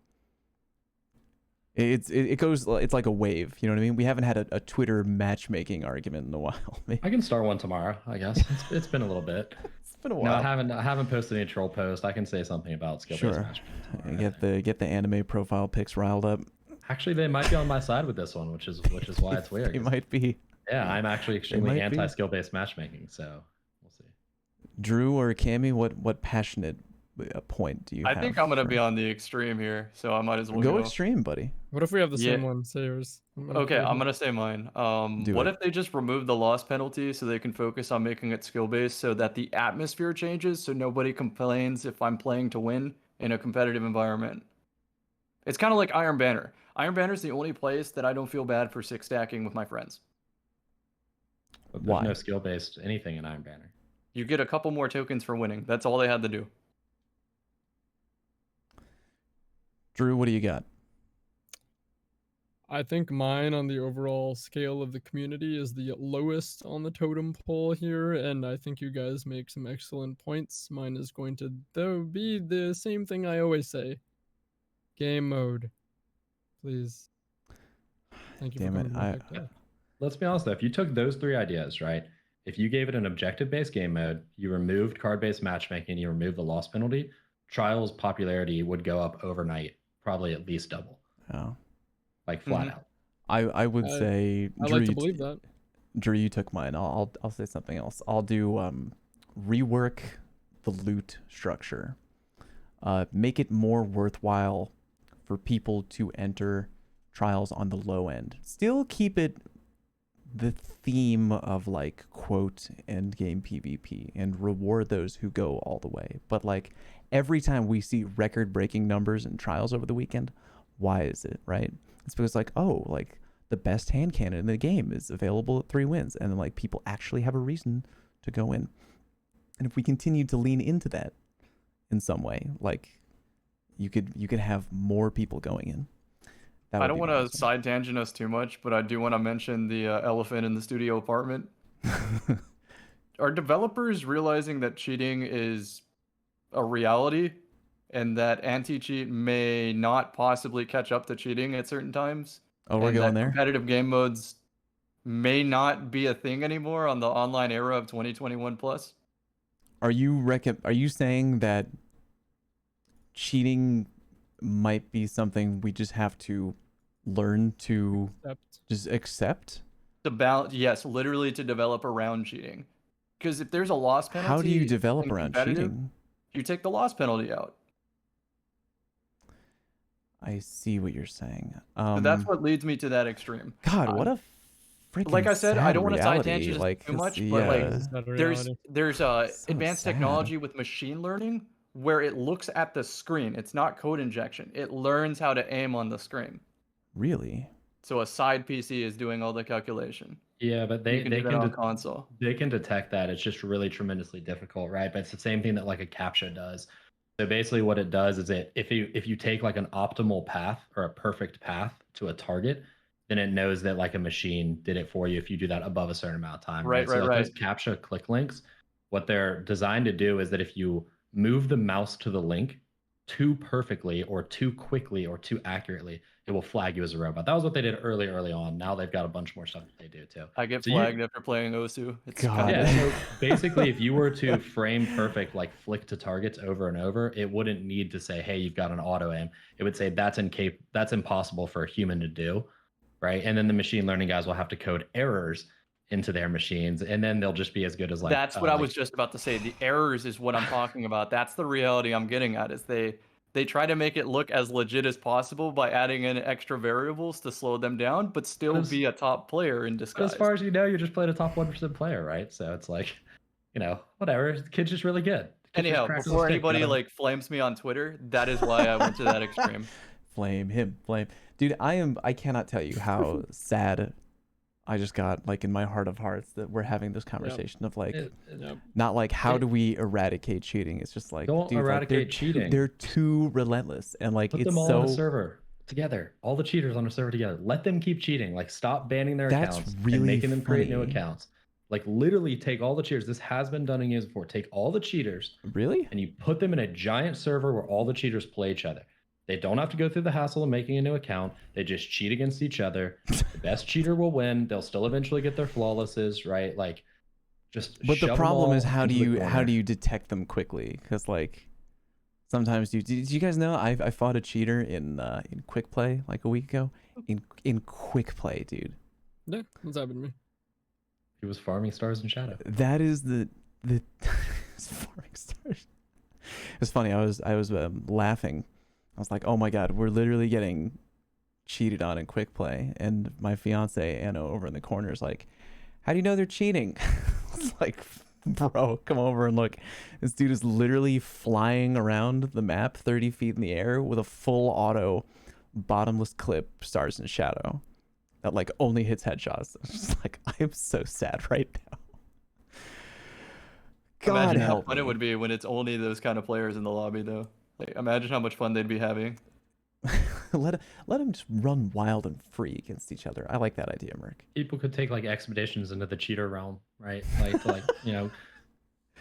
[SPEAKER 1] it goes. It's like a wave. You know what I mean? We haven't had a Twitter matchmaking argument in a while.
[SPEAKER 4] I can start one tomorrow, I guess. It's been a little bit.
[SPEAKER 1] It's been a while.
[SPEAKER 4] No, I haven't posted any troll post. I can say something about skill-based matchmaking tomorrow.
[SPEAKER 1] Get the anime profile pics riled up.
[SPEAKER 4] Actually, they might be on my side with this one, which is why it's weird.
[SPEAKER 1] It might be.
[SPEAKER 4] Yeah, I'm actually extremely anti-skill-based matchmaking, so we'll see.
[SPEAKER 1] Drew or Cammy, what passionate point do you have?
[SPEAKER 2] I think I'm going to be on the extreme here, so I might as well
[SPEAKER 1] go extreme, buddy.
[SPEAKER 3] What if we have the same one? Say yours.
[SPEAKER 2] Okay, I'm going to say mine. What if they just remove the loss penalty so they can focus on making it skill-based so that the atmosphere changes so nobody complains if I'm playing to win in a competitive environment? It's kind of like Iron Banner. Iron Banner is the only place that I don't feel bad for six stacking with my friends.
[SPEAKER 4] But there's no skill-based anything in Iron Banner.
[SPEAKER 2] You get a couple more tokens for winning. That's all they had to do.
[SPEAKER 1] Drew, what do you got?
[SPEAKER 3] I think mine on the overall scale of the community is the lowest on the totem pole here, and I think you guys make some excellent points. Mine is going to, though, be the same thing I always say. Game mode. Please. Thank you
[SPEAKER 1] Damn
[SPEAKER 3] for coming
[SPEAKER 1] it.
[SPEAKER 4] Let's be honest though, if you took those three ideas, right? If you gave it an objective-based game mode, you removed card-based matchmaking, you removed the loss penalty, Trials popularity would go up overnight, probably at least double.
[SPEAKER 1] Oh.
[SPEAKER 4] Like flat out.
[SPEAKER 1] I would say
[SPEAKER 3] I
[SPEAKER 1] Drew,
[SPEAKER 3] like to believe that.
[SPEAKER 1] Drew, you took mine. I'll say something else. I'll do rework the loot structure. Make it more worthwhile for people to enter Trials on the low end. Still keep it the theme of like quote end game PvP and reward those who go all the way. But like every time we see record breaking numbers in Trials over the weekend, why is it, right? It's because like, oh, like the best hand cannon in the game is available at 3 wins, and then like people actually have a reason to go in. And if we continue to lean into that in some way, like you could have more people going in.
[SPEAKER 2] I don't want to side tangent us too much, but I do want to mention the elephant in the studio apartment. Are developers realizing that cheating is a reality and that anti-cheat may not possibly catch up to cheating at certain times?
[SPEAKER 1] Oh, we're going there?
[SPEAKER 2] Competitive game modes may not be a thing anymore on the online era of 2021 plus?
[SPEAKER 1] Are you saying that cheating might be something we just have to learn to just accept?
[SPEAKER 2] Yes, literally to develop around cheating. Because if there's a loss penalty,
[SPEAKER 1] how do you develop around cheating?
[SPEAKER 2] You take the loss penalty out.
[SPEAKER 1] I see what you're saying.
[SPEAKER 2] So that's what leads me to that extreme.
[SPEAKER 1] God, what a freaking
[SPEAKER 2] like I said, I don't want to side tangent
[SPEAKER 1] like,
[SPEAKER 2] too much,
[SPEAKER 1] yeah.
[SPEAKER 2] but like there's advanced technology with machine learning where it looks at the screen. It's not code injection. It learns how to aim on the screen.
[SPEAKER 1] Really?
[SPEAKER 2] So a side PC is doing all the calculation.
[SPEAKER 4] Yeah, but they can
[SPEAKER 2] on console.
[SPEAKER 4] They can detect that. It's just really tremendously difficult, right? But it's the same thing that like a CAPTCHA does. So basically what it does is if you take like an optimal path or a perfect path to a target, then it knows that like a machine did it for you if you do that above a certain amount of time.
[SPEAKER 2] Right,
[SPEAKER 4] So like
[SPEAKER 2] right.
[SPEAKER 4] those CAPTCHA click links, what they're designed to do is that if you move the mouse to the link too perfectly or too quickly or too accurately, it will flag you as a robot. That was what they did early on. Now they've got a bunch more stuff that they do too.
[SPEAKER 2] I get
[SPEAKER 4] So
[SPEAKER 2] flagged after playing Osu. It's
[SPEAKER 1] God.
[SPEAKER 2] kinda-
[SPEAKER 4] yeah, so basically if you were to frame perfect like flick to targets over and over, it wouldn't need to say, hey, you've got an auto aim. It would say that's impossible for a human to do, right? And then the machine learning guys will have to code errors into their machines, and then they'll just be as good as like
[SPEAKER 2] That's what I was just about to say. The errors is what I'm talking about. That's the reality I'm getting at, is they try to make it look as legit as possible by adding in extra variables to slow them down, but still be a top player in
[SPEAKER 4] But
[SPEAKER 2] disguise.
[SPEAKER 4] as far as you know, you're just playing a top 1% player, right? So it's like, whatever. The kid's just really good.
[SPEAKER 2] Anyhow, before anybody like flames me on Twitter, that is why I went to that extreme.
[SPEAKER 1] Flame him, flame. Dude, I cannot tell you how sad I just got, like, in my heart of hearts that we're having this conversation of like, not like how do we eradicate cheating? It's just like,
[SPEAKER 4] don't
[SPEAKER 1] dude,
[SPEAKER 4] eradicate
[SPEAKER 1] like,
[SPEAKER 4] cheating.
[SPEAKER 1] They're too relentless, and like
[SPEAKER 4] Put
[SPEAKER 1] it's
[SPEAKER 4] them all
[SPEAKER 1] so
[SPEAKER 4] on a server together. All the cheaters on a server together. Let them keep cheating. Like stop banning their
[SPEAKER 1] That's
[SPEAKER 4] accounts
[SPEAKER 1] really
[SPEAKER 4] and making them create new
[SPEAKER 1] funny.
[SPEAKER 4] accounts. Like literally take all the cheaters. This has been done in games before. Take all the cheaters
[SPEAKER 1] really.
[SPEAKER 4] and you put them in a giant server where all the cheaters play each other. They don't have to go through the hassle of making a new account. They just cheat against each other. The best cheater will win. They'll still eventually get their flawlesses, right? Like, just.
[SPEAKER 1] But the
[SPEAKER 4] shove them
[SPEAKER 1] problem
[SPEAKER 4] all
[SPEAKER 1] is how do
[SPEAKER 4] into the
[SPEAKER 1] you
[SPEAKER 4] corner.
[SPEAKER 1] detect them quickly? Because like sometimes did you guys know I fought a cheater in quick play like a week ago in quick play, dude.
[SPEAKER 3] Yeah, what's happened to me?
[SPEAKER 4] He was farming stars in shadow.
[SPEAKER 1] That is the farming stars. It's funny. I was laughing. I was like, oh my God, we're literally getting cheated on in quick play. And my fiance, Anna, over in the corner is like, how do you know they're cheating? It's like, bro, come over and look. This dude is literally flying around the map 30 feet in the air with a full auto bottomless clip stars in shadow that like only hits headshots. It's just like, I am so sad right now. God
[SPEAKER 2] Imagine how
[SPEAKER 1] help
[SPEAKER 2] fun
[SPEAKER 1] me.
[SPEAKER 2] it would be when it's only those kind of players in the lobby, though. Like, imagine how much fun they'd be having.
[SPEAKER 1] let them just run wild and free against each other. I like that idea, Merc.
[SPEAKER 4] People could take like expeditions into the cheater realm, right? Like, to, like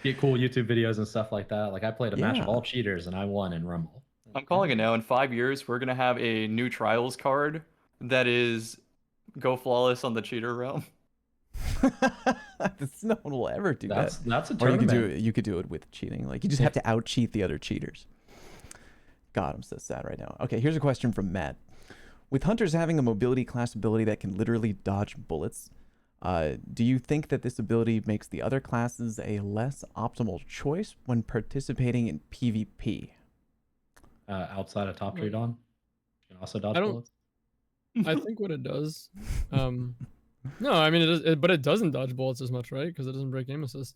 [SPEAKER 4] get cool YouTube videos and stuff like that. Like I played a match of all cheaters and I won in Rumble.
[SPEAKER 2] I'm calling it now. In 5 years, we're gonna have a new trials card that is go flawless on the cheater realm.
[SPEAKER 1] No one will ever do
[SPEAKER 4] That's a
[SPEAKER 1] that. Or
[SPEAKER 4] tournament.
[SPEAKER 1] you could do it with cheating. Like you just have to out cheat the other cheaters. God, I'm so sad right now. Okay, here's a question from Matt. With hunters having a mobility class ability that can literally dodge bullets, do you think that this ability makes the other classes a less optimal choice when participating in PvP?
[SPEAKER 4] Outside of top tree dawn, you can also dodge
[SPEAKER 3] I don't-
[SPEAKER 4] bullets.
[SPEAKER 3] I think what it does. No, I mean it does, but it doesn't dodge bullets as much, right? Because it doesn't break aim assist.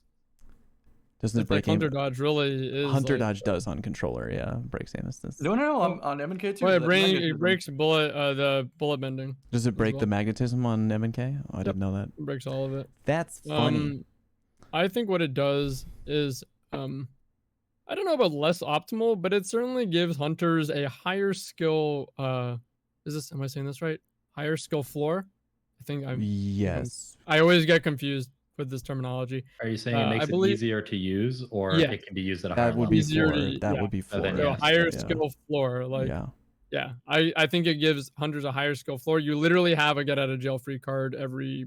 [SPEAKER 1] Doesn't it
[SPEAKER 3] It's like
[SPEAKER 1] break aim?
[SPEAKER 3] hunter dodge really is.
[SPEAKER 1] Hunter
[SPEAKER 3] like,
[SPEAKER 1] dodge does on controller, yeah. Breaks aim assist.
[SPEAKER 2] No, on MNK too.
[SPEAKER 3] Well,
[SPEAKER 2] that's
[SPEAKER 3] it
[SPEAKER 2] magnetism.
[SPEAKER 3] breaks the bullet bending.
[SPEAKER 1] Does it break
[SPEAKER 3] well.
[SPEAKER 1] the magnetism on M&K? Oh, I didn't know that.
[SPEAKER 3] It breaks all of it.
[SPEAKER 1] That's funny.
[SPEAKER 3] I think what it does is I don't know about less optimal, but it certainly gives hunters a higher skill am I saying this right? Higher skill floor? I think
[SPEAKER 1] Yes.
[SPEAKER 3] I always get confused with this terminology.
[SPEAKER 4] Are you saying it makes
[SPEAKER 3] I believe-
[SPEAKER 4] it easier to use, or
[SPEAKER 3] Yeah.
[SPEAKER 4] it can be used at a higher
[SPEAKER 1] That would
[SPEAKER 4] level?
[SPEAKER 1] be
[SPEAKER 3] Easier
[SPEAKER 1] floor.
[SPEAKER 3] to-
[SPEAKER 1] That
[SPEAKER 3] yeah.
[SPEAKER 1] would be floor.
[SPEAKER 4] then
[SPEAKER 3] So
[SPEAKER 4] yes.
[SPEAKER 3] higher
[SPEAKER 1] Yeah.
[SPEAKER 3] skill floor, like
[SPEAKER 1] Yeah.
[SPEAKER 3] I think it gives hunters a higher skill floor. You literally have a get out of jail free card every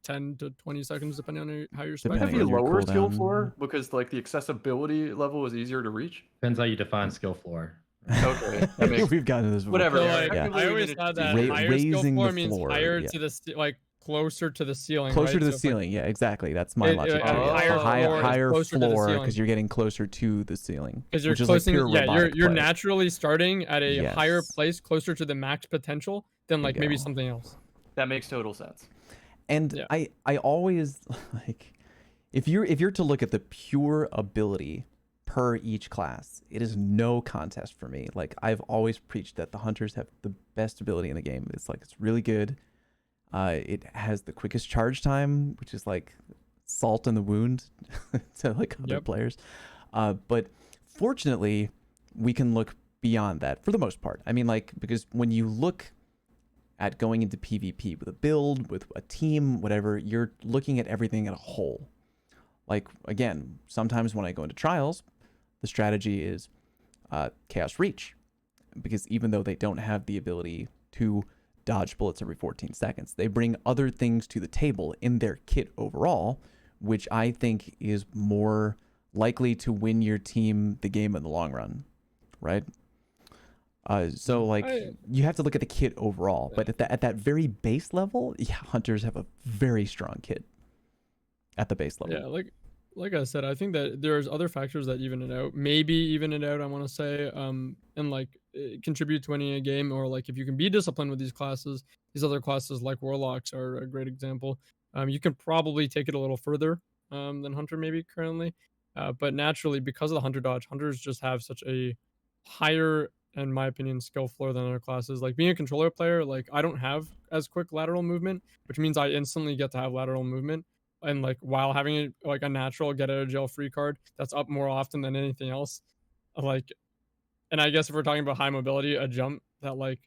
[SPEAKER 3] 10 to 20 seconds depending on how you're
[SPEAKER 2] Wouldn't
[SPEAKER 1] Depending
[SPEAKER 2] it
[SPEAKER 3] spec'd.
[SPEAKER 2] be
[SPEAKER 1] on your
[SPEAKER 2] lower skill
[SPEAKER 1] cooldown.
[SPEAKER 2] floor because like the accessibility level is easier to reach?
[SPEAKER 4] Depends how you define skill floor.
[SPEAKER 2] Okay, that makes
[SPEAKER 1] We've gotten to this before.
[SPEAKER 2] whatever.
[SPEAKER 3] So,
[SPEAKER 2] yeah,
[SPEAKER 3] like,
[SPEAKER 2] effectively,
[SPEAKER 3] I
[SPEAKER 2] we
[SPEAKER 3] always
[SPEAKER 2] need
[SPEAKER 3] thought
[SPEAKER 2] to
[SPEAKER 3] that
[SPEAKER 2] do-
[SPEAKER 3] higher skill
[SPEAKER 1] raising
[SPEAKER 3] floor
[SPEAKER 1] the
[SPEAKER 3] means
[SPEAKER 1] floor,
[SPEAKER 3] higher
[SPEAKER 1] yeah.
[SPEAKER 3] to the closer to the ceiling.
[SPEAKER 1] Closer
[SPEAKER 3] right?
[SPEAKER 1] to the
[SPEAKER 3] So if, like,
[SPEAKER 1] ceiling. Yeah, exactly. That's my
[SPEAKER 3] It-
[SPEAKER 1] logic.
[SPEAKER 3] it-
[SPEAKER 1] too.
[SPEAKER 2] higher
[SPEAKER 1] higher,
[SPEAKER 3] floor is
[SPEAKER 1] higher
[SPEAKER 3] closer to the
[SPEAKER 1] floor
[SPEAKER 3] ceiling.
[SPEAKER 1] because you're getting closer to the ceiling.
[SPEAKER 3] because you're
[SPEAKER 1] which is like
[SPEAKER 3] closing,
[SPEAKER 1] pure robotic
[SPEAKER 3] you're
[SPEAKER 1] play.
[SPEAKER 3] naturally starting at a higher
[SPEAKER 1] Yes.
[SPEAKER 3] place closer to the max potential than
[SPEAKER 1] There
[SPEAKER 3] like
[SPEAKER 1] you
[SPEAKER 3] maybe
[SPEAKER 1] go.
[SPEAKER 3] something else.
[SPEAKER 2] That makes total sense.
[SPEAKER 1] And
[SPEAKER 3] Yeah.
[SPEAKER 1] I always like if you're to look at the pure ability per each class, it is no contest for me. Like I've always preached that the hunters have the best ability in the game. It's like it's really good. It has the quickest charge time, which is like salt in the wound to like other
[SPEAKER 3] Yep.
[SPEAKER 1] players. But fortunately, we can look beyond that for the most part. I mean, like because when you look at going into PvP with a build, with a team, whatever. You're looking at everything at a whole. Like, again, sometimes when I go into trials, the strategy is Chaos Reach, because even though they don't have the ability to dodge bullets every 14 seconds, they bring other things to the table in their kit overall, which I think is more likely to win your team the game in the long run, right? So like you have to look at the kit overall, but at that very base level, yeah, hunters have a very strong kit at the base level.
[SPEAKER 3] Yeah, like I said, I think that there's other factors that even it out, maybe even it out. I want to say, and like contribute to winning a game, or like if you can be disciplined with these classes, these other classes like warlocks are a great example. You can probably take it a little further than hunter maybe currently, but naturally because of the hunter dodge, hunters just have such a higher, in my opinion, skill floor than other classes. Like being a controller player, like I don't have as quick lateral movement, which means I instantly get to have lateral movement. And like while having like a natural get out of jail free card that's up more often than anything else. Like, and I guess if we're talking about high mobility, a jump that like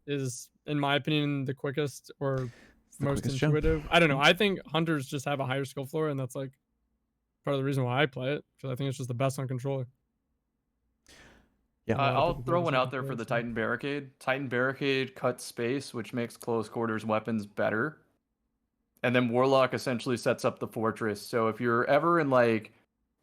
[SPEAKER 3] is, in my opinion, the quickest or most intuitive. I don't know. I think hunters just have a higher skill floor, and that's like part of the reason why I play it, because I think it's just the best on controller.
[SPEAKER 1] Yeah,
[SPEAKER 2] I'll throw one out there for the Titan Barricade. Titan Barricade cuts space, which makes close quarters weapons better. And then Warlock essentially sets up the fortress. So if you're ever in like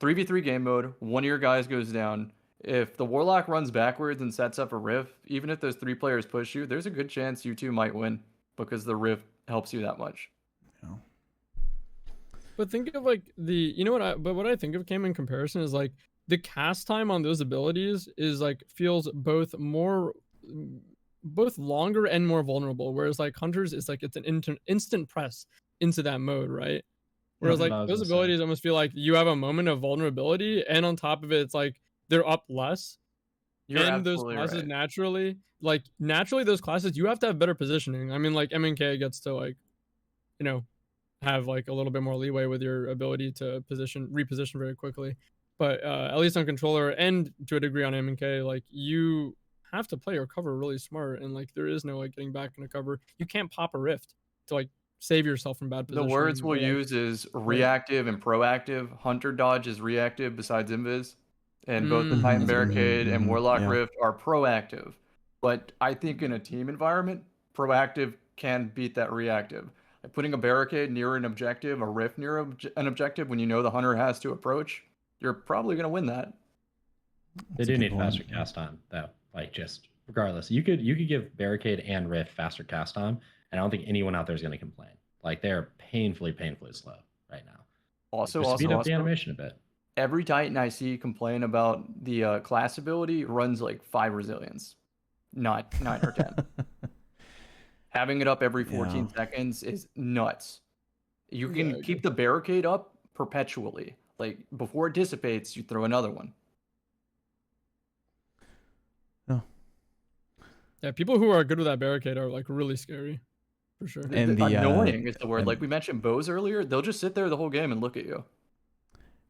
[SPEAKER 2] 3v3 game mode, one of your guys goes down. If the Warlock runs backwards and sets up a rift, even if those 3 players push you, there's a good chance you two might win because the rift helps you that much.
[SPEAKER 1] Yeah.
[SPEAKER 3] But think of like what I think of Cam in comparison is like the cast time on those abilities is like feels both longer and more vulnerable. Whereas like Hunters is like it's an instant press into that mode, right? Whereas like those abilities almost feel like you have a moment of vulnerability, and on top of it, it's like they're up less. And those classes naturally those classes you have to have better positioning. I mean, like MNK gets to like, have like a little bit more leeway with your ability to reposition very quickly. But at least on controller and to a degree on MNK, like you have to play your cover really smart, and like there is no like getting back into cover. You can't pop a rift to like save yourself from bad position.
[SPEAKER 2] The words we'll use is reactive and proactive. Hunter dodge is reactive besides invis. And both the Titan Barricade and Warlock Rift are proactive. But I think in a team environment, proactive can beat that reactive. Like putting a barricade near an objective, a rift near an objective when you know the hunter has to approach, you're probably going to win that.
[SPEAKER 4] They do need faster cast time, though. Like just regardless, you could give barricade and rift faster cast time, and I don't think anyone out there is going to complain. Like they're painfully slow right now.
[SPEAKER 2] Also,
[SPEAKER 4] speed up the animation a bit.
[SPEAKER 2] Every Titan I see complain about the class ability runs like 5 resilience, not 9 or 10. Having it up every 14 seconds is nuts. You can keep the barricade up perpetually. Like before it dissipates, you throw another one.
[SPEAKER 1] Oh.
[SPEAKER 3] Yeah, people who are good with that barricade are like really scary, for sure.
[SPEAKER 2] And annoying is the word. Like we mentioned bows earlier, they'll just sit there the whole game and look at you.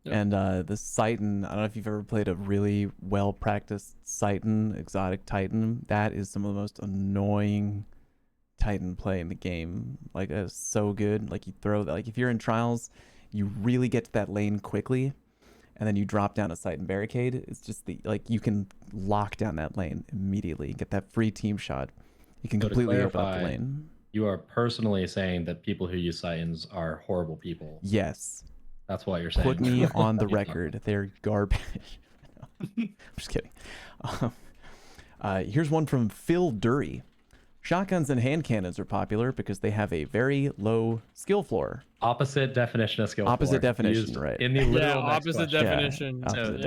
[SPEAKER 1] And the Titan, I don't know if you've ever played a really well-practiced Titan, exotic Titan. That is some of the most annoying Titan play in the game. Like, it's so good. Like, you throw that, like, if you're in trials, you really get to that lane quickly, and then you drop down a Titan barricade. It's just you can lock down that lane immediately, get that free team shot. You can completely open up the lane.
[SPEAKER 4] You are personally saying that people who use Titans are horrible people.
[SPEAKER 1] Yes.
[SPEAKER 4] That's what you're saying.
[SPEAKER 1] Put me on the record. They're garbage. I'm just kidding. Here's one from Phil Dury. Shotguns and hand cannons are popular because they have a very low skill floor.
[SPEAKER 4] Opposite definition of skill floor.
[SPEAKER 1] Opposite definition, right.
[SPEAKER 4] In the literal
[SPEAKER 3] opposite definition.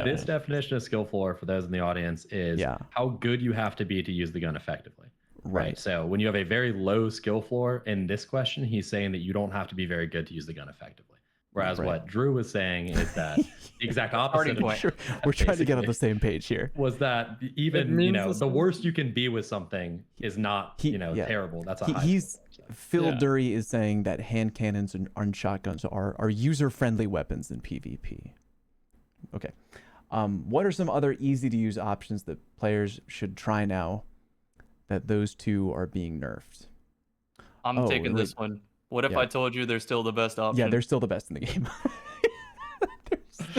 [SPEAKER 4] This definition of skill floor, for those in the audience, is how good you have to be to use the gun effectively.
[SPEAKER 1] Right.
[SPEAKER 4] So when you have a very low skill floor, in this question, he's saying that you don't have to be very good to use the gun effectively. Whereas what Drew was saying is that the exact opposite.
[SPEAKER 1] We're trying to get on the same page here.
[SPEAKER 4] Was that even the worst you can be with something is not terrible. That's a high score.
[SPEAKER 1] Phil Dury is saying that hand cannons and shotguns are user-friendly weapons in PvP. Okay. What are some other easy to use options that players should try now that those two are being nerfed?
[SPEAKER 2] I'm taking
[SPEAKER 1] wait.
[SPEAKER 2] this one. What if
[SPEAKER 1] Yeah.
[SPEAKER 2] I told you they're still the best option?
[SPEAKER 1] Yeah, they're still the best in the game.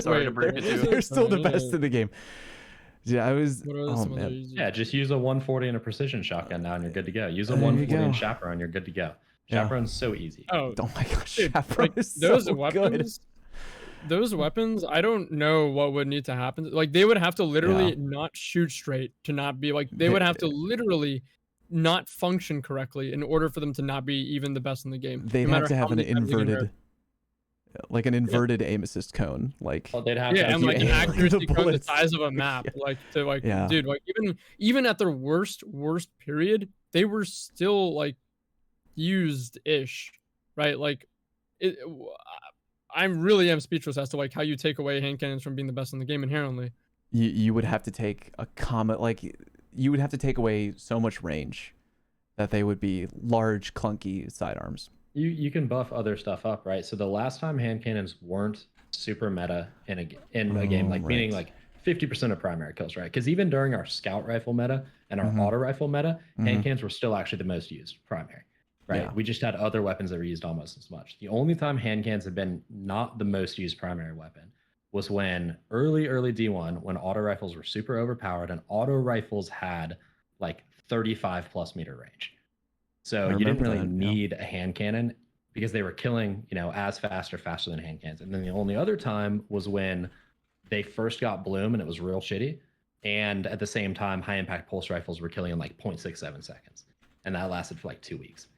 [SPEAKER 2] Sorry to break it to you.
[SPEAKER 1] They're still the best in the game. Yeah, I was.
[SPEAKER 3] What are
[SPEAKER 1] Oh
[SPEAKER 3] some other
[SPEAKER 1] man.
[SPEAKER 3] easy?
[SPEAKER 4] Yeah, just use a 140 and a precision shotgun now, and you're good to go. Use a
[SPEAKER 1] There you
[SPEAKER 4] 140 and
[SPEAKER 1] go.
[SPEAKER 4] chaperone, you're good to go.
[SPEAKER 1] Yeah.
[SPEAKER 4] Chaperone's so easy.
[SPEAKER 3] Oh,
[SPEAKER 1] Oh my gosh,
[SPEAKER 3] dude,
[SPEAKER 1] Chaperone
[SPEAKER 3] like,
[SPEAKER 1] is
[SPEAKER 3] those
[SPEAKER 1] so
[SPEAKER 3] weapons. Those weapons, I don't know what would need to happen. Like they would have to literally not shoot straight to not be like. They would have to literally not function correctly in order for them to not be even the best in the game.
[SPEAKER 1] They'd
[SPEAKER 3] no
[SPEAKER 1] have
[SPEAKER 3] matter
[SPEAKER 1] to
[SPEAKER 3] how
[SPEAKER 1] have an
[SPEAKER 3] many times you compare.
[SPEAKER 1] inverted, like an inverted aim assist cone. Like
[SPEAKER 4] Well, they'd have
[SPEAKER 3] Yeah,
[SPEAKER 4] to
[SPEAKER 3] and like
[SPEAKER 1] you
[SPEAKER 3] an
[SPEAKER 1] aim
[SPEAKER 3] accuracy
[SPEAKER 1] the
[SPEAKER 3] cone the
[SPEAKER 1] bullets.
[SPEAKER 3] size of a map. Like to like,
[SPEAKER 1] Yeah.
[SPEAKER 3] dude, like even at their worst period, they were still like used-ish, right? Like it. I really am speechless as to like how you take away hand cannons from being the best in the game inherently.
[SPEAKER 1] you would have to take a comet. Like you would have to take away so much range that they would be large, clunky sidearms.
[SPEAKER 4] You can buff other stuff up, right? So the last time hand cannons weren't super meta in a game, like meaning like 50% of primary kills, right? Because even during our scout rifle meta and our auto rifle meta, hand cannons were still actually the most used primary, right?
[SPEAKER 1] Yeah.
[SPEAKER 4] We just had other weapons that were used almost as much. The only time hand cannons have been not the most used primary weapon was when early D1, when auto rifles were super overpowered and auto rifles had like 35 plus meter range. So you didn't really need a hand cannon because they were killing, as fast or faster than hand cannons. And then the only other time was when they first got Bloom and it was real shitty. And at the same time, high impact pulse rifles were killing in like 0.67 seconds. And that lasted for like 2 weeks.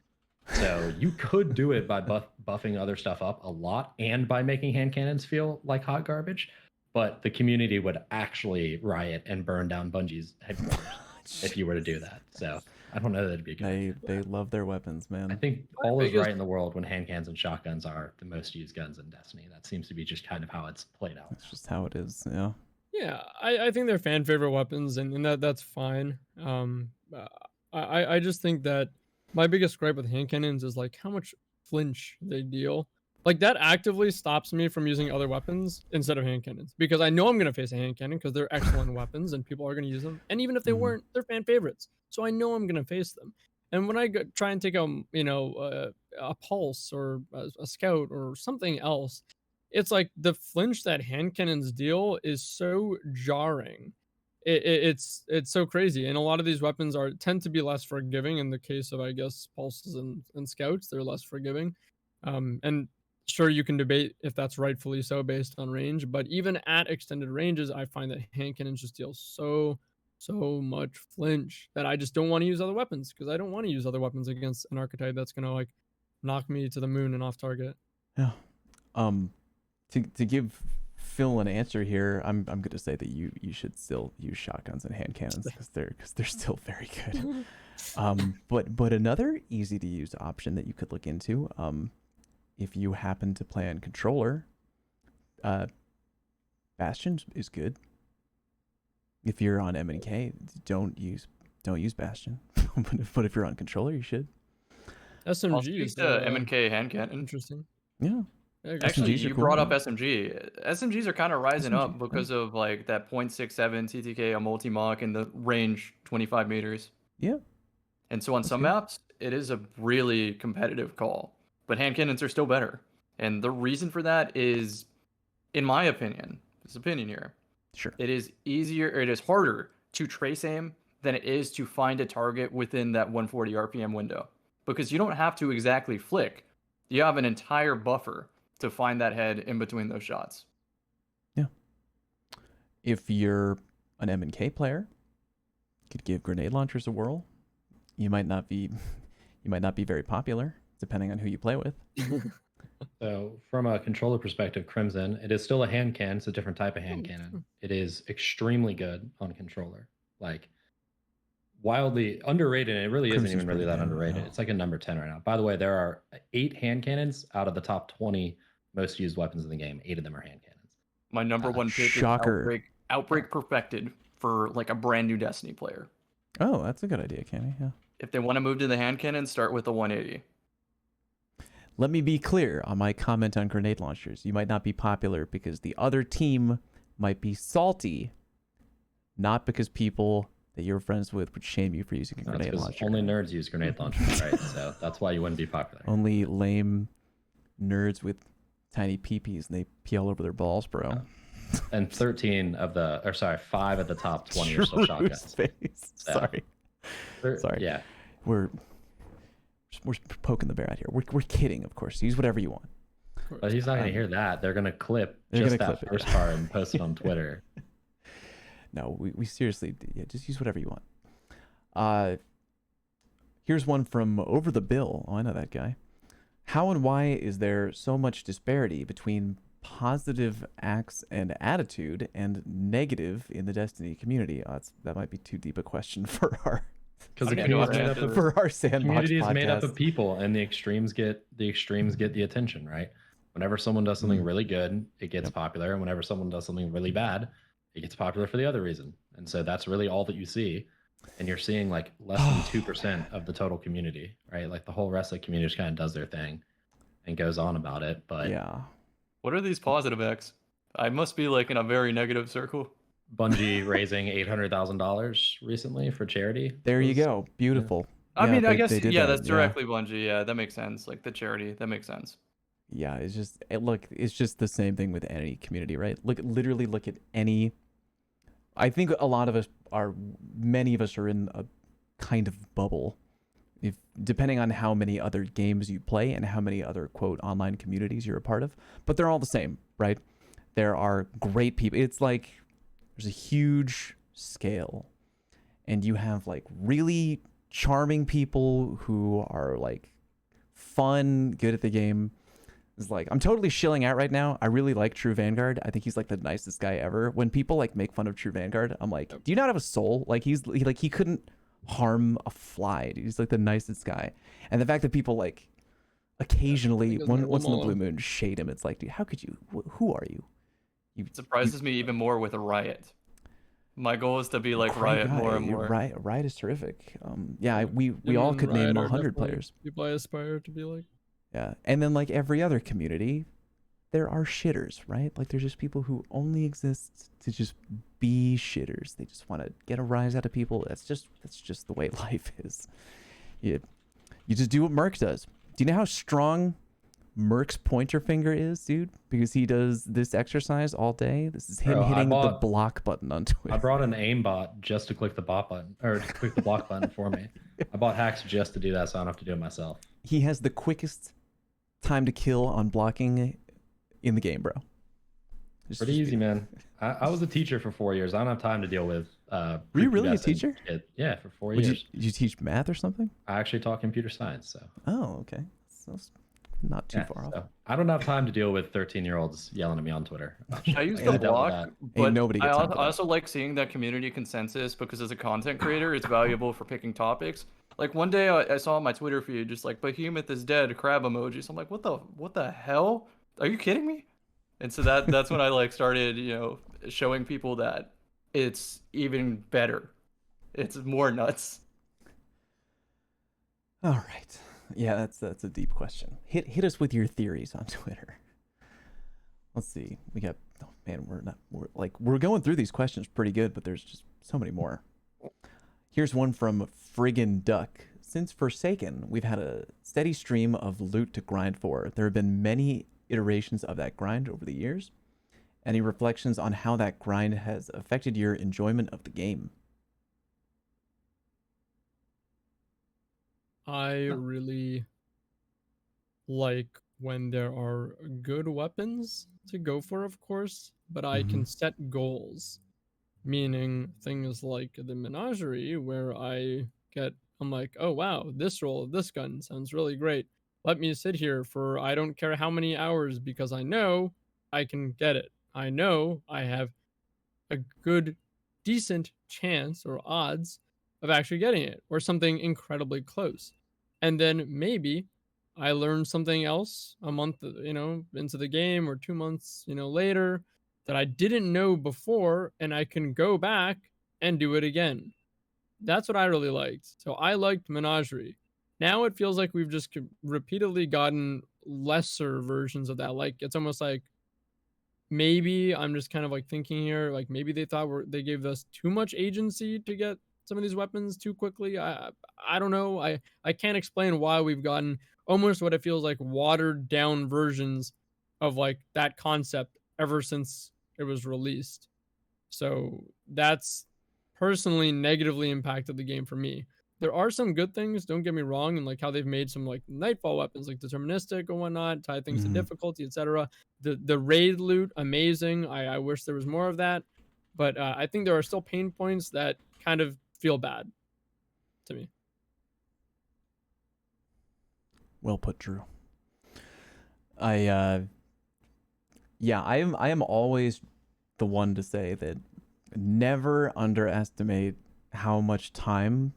[SPEAKER 4] So you could do it by buffing other stuff up a lot and by making hand cannons feel like hot garbage. But the community would actually riot and burn down Bungie's headquarters if you were to do that. So I don't know that it'd be good.
[SPEAKER 1] They love their weapons, man.
[SPEAKER 4] I think all is right in the world when hand cannons and shotguns are the most used guns in Destiny. That seems to be just kind of how it's played out.
[SPEAKER 1] That's just how it is. Yeah.
[SPEAKER 3] Yeah, I think they're fan favorite weapons, and that's fine. I just think that my biggest gripe with hand cannons is like how much flinch they deal. Like that actively stops me from using other weapons instead of hand cannons because I know I'm gonna face a hand cannon because they're excellent weapons and people are gonna use them. And even if they weren't, they're fan favorites, so I know I'm gonna face them. And when I try and take a pulse or a scout or something else, it's like the flinch that hand cannons deal is so jarring. It's so crazy, and a lot of these weapons tend to be less forgiving. In the case of, I guess, pulses and scouts, they're less forgiving. And sure, you can debate if that's rightfully so based on range, but even at extended ranges, I find that hand cannons just deal so much flinch that I just don't want to use other weapons because I don't want to use other weapons against an archetype that's gonna like knock me to the moon and off target.
[SPEAKER 1] Yeah. To give Phil an answer here, I'm going to say that you should still use shotguns and hand cannons because they're still very good. But another easy to use option that you could look into, if you happen to play on controller, Bastion is good. If you're on M&K, don't use Bastion. but if you're on controller, you should.
[SPEAKER 3] SMG
[SPEAKER 2] I'll speak
[SPEAKER 3] is
[SPEAKER 2] to M&K hand cannon.
[SPEAKER 3] interesting.
[SPEAKER 1] Yeah.
[SPEAKER 2] Actually,
[SPEAKER 1] SMGs are
[SPEAKER 2] you
[SPEAKER 1] cool,
[SPEAKER 2] brought up
[SPEAKER 1] man.
[SPEAKER 2] SMG. SMGs are kind of rising up
[SPEAKER 1] SMG,
[SPEAKER 2] because of like that 0.67 TTK, a multi-mock, and the range 25 meters.
[SPEAKER 1] Yeah.
[SPEAKER 2] And so on some
[SPEAKER 1] good.
[SPEAKER 2] maps, it is a really competitive call. But hand cannons are still better. And the reason for that is, in my opinion, this opinion here,
[SPEAKER 1] Sure.
[SPEAKER 2] it is harder to trace aim than it is to find a target within that 140 RPM window. Because you don't have to exactly flick. You have an entire buffer to find that head in between those shots.
[SPEAKER 1] Yeah. If you're an M&K player, you could give grenade launchers a whirl. You might not be very popular, depending on who you play with.
[SPEAKER 4] So from a controller perspective, Crimson, it is still a hand cannon. It's a different type of hand cannon. It is extremely good on controller. Like wildly underrated. And it really isn't even really that underrated. It's like a number 10 right now. By the way, there are 8 hand cannons out of the top 20 most used weapons in the game. 8 of them are hand cannons.
[SPEAKER 2] My number one pick
[SPEAKER 1] shocker.
[SPEAKER 2] is Outbreak Perfected for like a brand new Destiny player.
[SPEAKER 1] Oh, that's a good idea, Kenny. Yeah.
[SPEAKER 2] If they want to move to the hand cannon, start with the 180.
[SPEAKER 1] Let me be clear on my comment on grenade launchers. You might not be popular because the other team might be salty, not because people that you're friends with would shame you for using a
[SPEAKER 4] That's
[SPEAKER 1] grenade
[SPEAKER 4] 'cause
[SPEAKER 1] launcher.
[SPEAKER 4] only nerds use grenade launchers, right? So that's why you wouldn't be popular.
[SPEAKER 1] Only lame nerds with tiny peepees and they pee all over their balls, bro.
[SPEAKER 4] Yeah. And 5 of the top 20 are still shotguns.
[SPEAKER 1] Face.
[SPEAKER 4] So,
[SPEAKER 1] Sorry. Sorry.
[SPEAKER 4] Yeah.
[SPEAKER 1] We're poking the bear out here. We're kidding, of course. Use whatever you want.
[SPEAKER 4] But he's not going to hear that. They're going to clip
[SPEAKER 1] They're
[SPEAKER 4] just
[SPEAKER 1] gonna
[SPEAKER 4] that
[SPEAKER 1] clip
[SPEAKER 4] first
[SPEAKER 1] it.
[SPEAKER 4] part and post it on Twitter.
[SPEAKER 1] No, we seriously, yeah, just use whatever you want. Here's one from Over the Bill. Oh, I know that guy. How and why is there so much disparity between positive acts and attitude and negative in the Destiny community? That might be too deep a question for our
[SPEAKER 4] Because the
[SPEAKER 2] I don't know
[SPEAKER 4] community
[SPEAKER 2] how
[SPEAKER 4] is
[SPEAKER 2] to
[SPEAKER 4] made up
[SPEAKER 2] answer
[SPEAKER 4] of
[SPEAKER 1] for our sandbox
[SPEAKER 4] community is made up
[SPEAKER 1] podcast.
[SPEAKER 4] of people, and the extremes get the attention, right? Whenever someone does something really good, it gets popular, and whenever someone does something really bad, it gets popular for the other reason. And so that's really all that you see. And you're seeing like less than 2% of the total community, right? Like the whole rest of the community just kind of does their thing and goes on about it. But
[SPEAKER 1] Yeah.
[SPEAKER 2] What are these positive acts? I must be like in a very negative circle.
[SPEAKER 4] Bungie raising $800,000 recently for charity.
[SPEAKER 1] There you go. Beautiful.
[SPEAKER 2] I
[SPEAKER 1] Yeah,
[SPEAKER 2] mean, I
[SPEAKER 1] they
[SPEAKER 2] guess,
[SPEAKER 1] did
[SPEAKER 2] yeah,
[SPEAKER 1] that.
[SPEAKER 2] that's directly Bungie. Yeah, that makes sense. Like the charity, that makes sense.
[SPEAKER 1] Yeah, it's just look, it's just the same thing with any community, right? Literally look at any. I think many of us are in a kind of bubble, if depending on how many other games you play and how many other quote online communities you're a part of. But they're all the same, right? There are great people. It's like there's a huge scale, and you have like really charming people who are like fun, good at the game. It's like I'm totally shilling out right now. I really like True Vanguard. I think he's like the nicest guy ever. When people like make fun of True Vanguard, I'm like, do you not have a soul? Like he couldn't harm a fly. Dude. He's like the nicest guy. And the fact that people like occasionally once in the blue moon shade him, it's like, dude, how could you? Who are you?
[SPEAKER 2] It surprises me even more with a Riot. My goal is to be like Riot more and more.
[SPEAKER 1] Riot is terrific. Yeah, we all could name 100 players.
[SPEAKER 3] People I aspire to be like.
[SPEAKER 1] Yeah, and then like every other community, there are shitters, right? Like there's just people who only exist to just be shitters. They just want to get a rise out of people. That's just the way life is. You just do what Merc does. Do you know how strong Merc's pointer finger is, dude? Because he does this exercise all day. This is him hitting the block button on Twitter.
[SPEAKER 4] I brought an aimbot just to click the bot button or to click the block button for me. I bought hacks just to do that, so I don't have to do it myself.
[SPEAKER 1] He has the quickest time to kill on blocking in the game, bro.
[SPEAKER 4] Pretty easy, man. I was a teacher for 4 years. I don't have time to deal with
[SPEAKER 1] Were you really a teacher?
[SPEAKER 4] Yeah, for 4 years.
[SPEAKER 1] Did you teach math or something?
[SPEAKER 4] I actually taught computer science, so.
[SPEAKER 1] Oh, okay. So not too far off.
[SPEAKER 4] I don't have time to deal with 13-year-olds yelling at me on Twitter.
[SPEAKER 2] I use the block, but
[SPEAKER 1] nobody
[SPEAKER 2] I
[SPEAKER 1] gets time for that.
[SPEAKER 2] also like seeing that community consensus because as a content creator, it's valuable for picking topics. Like one day I saw on my Twitter feed just like Behemoth is dead, crab emojis. I'm like, what the hell? Are you kidding me? And so that's when I like started, showing people that it's even better. It's more nuts.
[SPEAKER 1] All right. Yeah, that's a deep question. Hit us with your theories on Twitter. Let's see. We got we're going through these questions pretty good, but there's just so many more. Here's one from Friggin' Duck. Since Forsaken, we've had a steady stream of loot to grind for. There have been many iterations of that grind over the years. Any reflections on how that grind has affected your enjoyment of the game?
[SPEAKER 3] I really like when there are good weapons to go for, of course, but I can set goals. Meaning things like the menagerie where I'm like, oh wow, this roll of this gun sounds really great. Let me sit here for I don't care how many hours because I know I can get it. I know I have a good, decent chance or odds of actually getting it or something incredibly close. And then maybe I learn something else a month, into the game or 2 months, later that I didn't know before, and I can go back and do it again. That's what I really liked. So I liked Menagerie. Now it feels like we've just repeatedly gotten lesser versions of that. Like it's almost like maybe I'm just kind of like thinking here, like maybe they thought they gave us too much agency to get some of these weapons too quickly. I don't know. I can't explain why we've gotten almost what it feels like watered down versions of like that concept ever since it was released. So that's personally negatively impacted the game for me. There are some good things, don't get me wrong, and like how they've made some like nightfall weapons like deterministic and whatnot, tie things to difficulty, etc. The raid loot, amazing. I wish there was more of that. But I think there are still pain points that kind of feel bad to me.
[SPEAKER 1] Well put, Drew. I am always the one to say that never underestimate how much time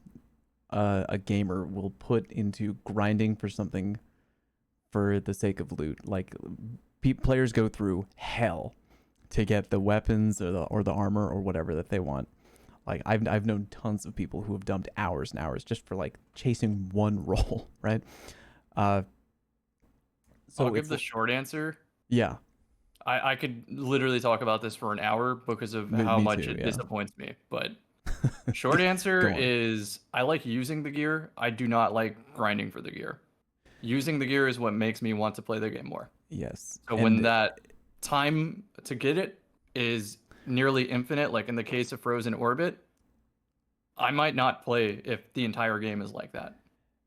[SPEAKER 1] a gamer will put into grinding for something for the sake of loot. Like players go through hell to get the weapons or the armor or whatever that they want. Like I've known tons of people who have dumped hours and hours just for like chasing one roll, right? So
[SPEAKER 2] I'll give the short answer.
[SPEAKER 1] Yeah.
[SPEAKER 2] I could literally talk about this for an hour because of how much it disappoints me. But short answer is I like using the gear. I do not like grinding for the gear. Using the gear is what makes me want to play the game more.
[SPEAKER 1] Yes.
[SPEAKER 2] So when that time to get it is nearly infinite, like in the case of Frozen Orbit, I might not play if the entire game is like that.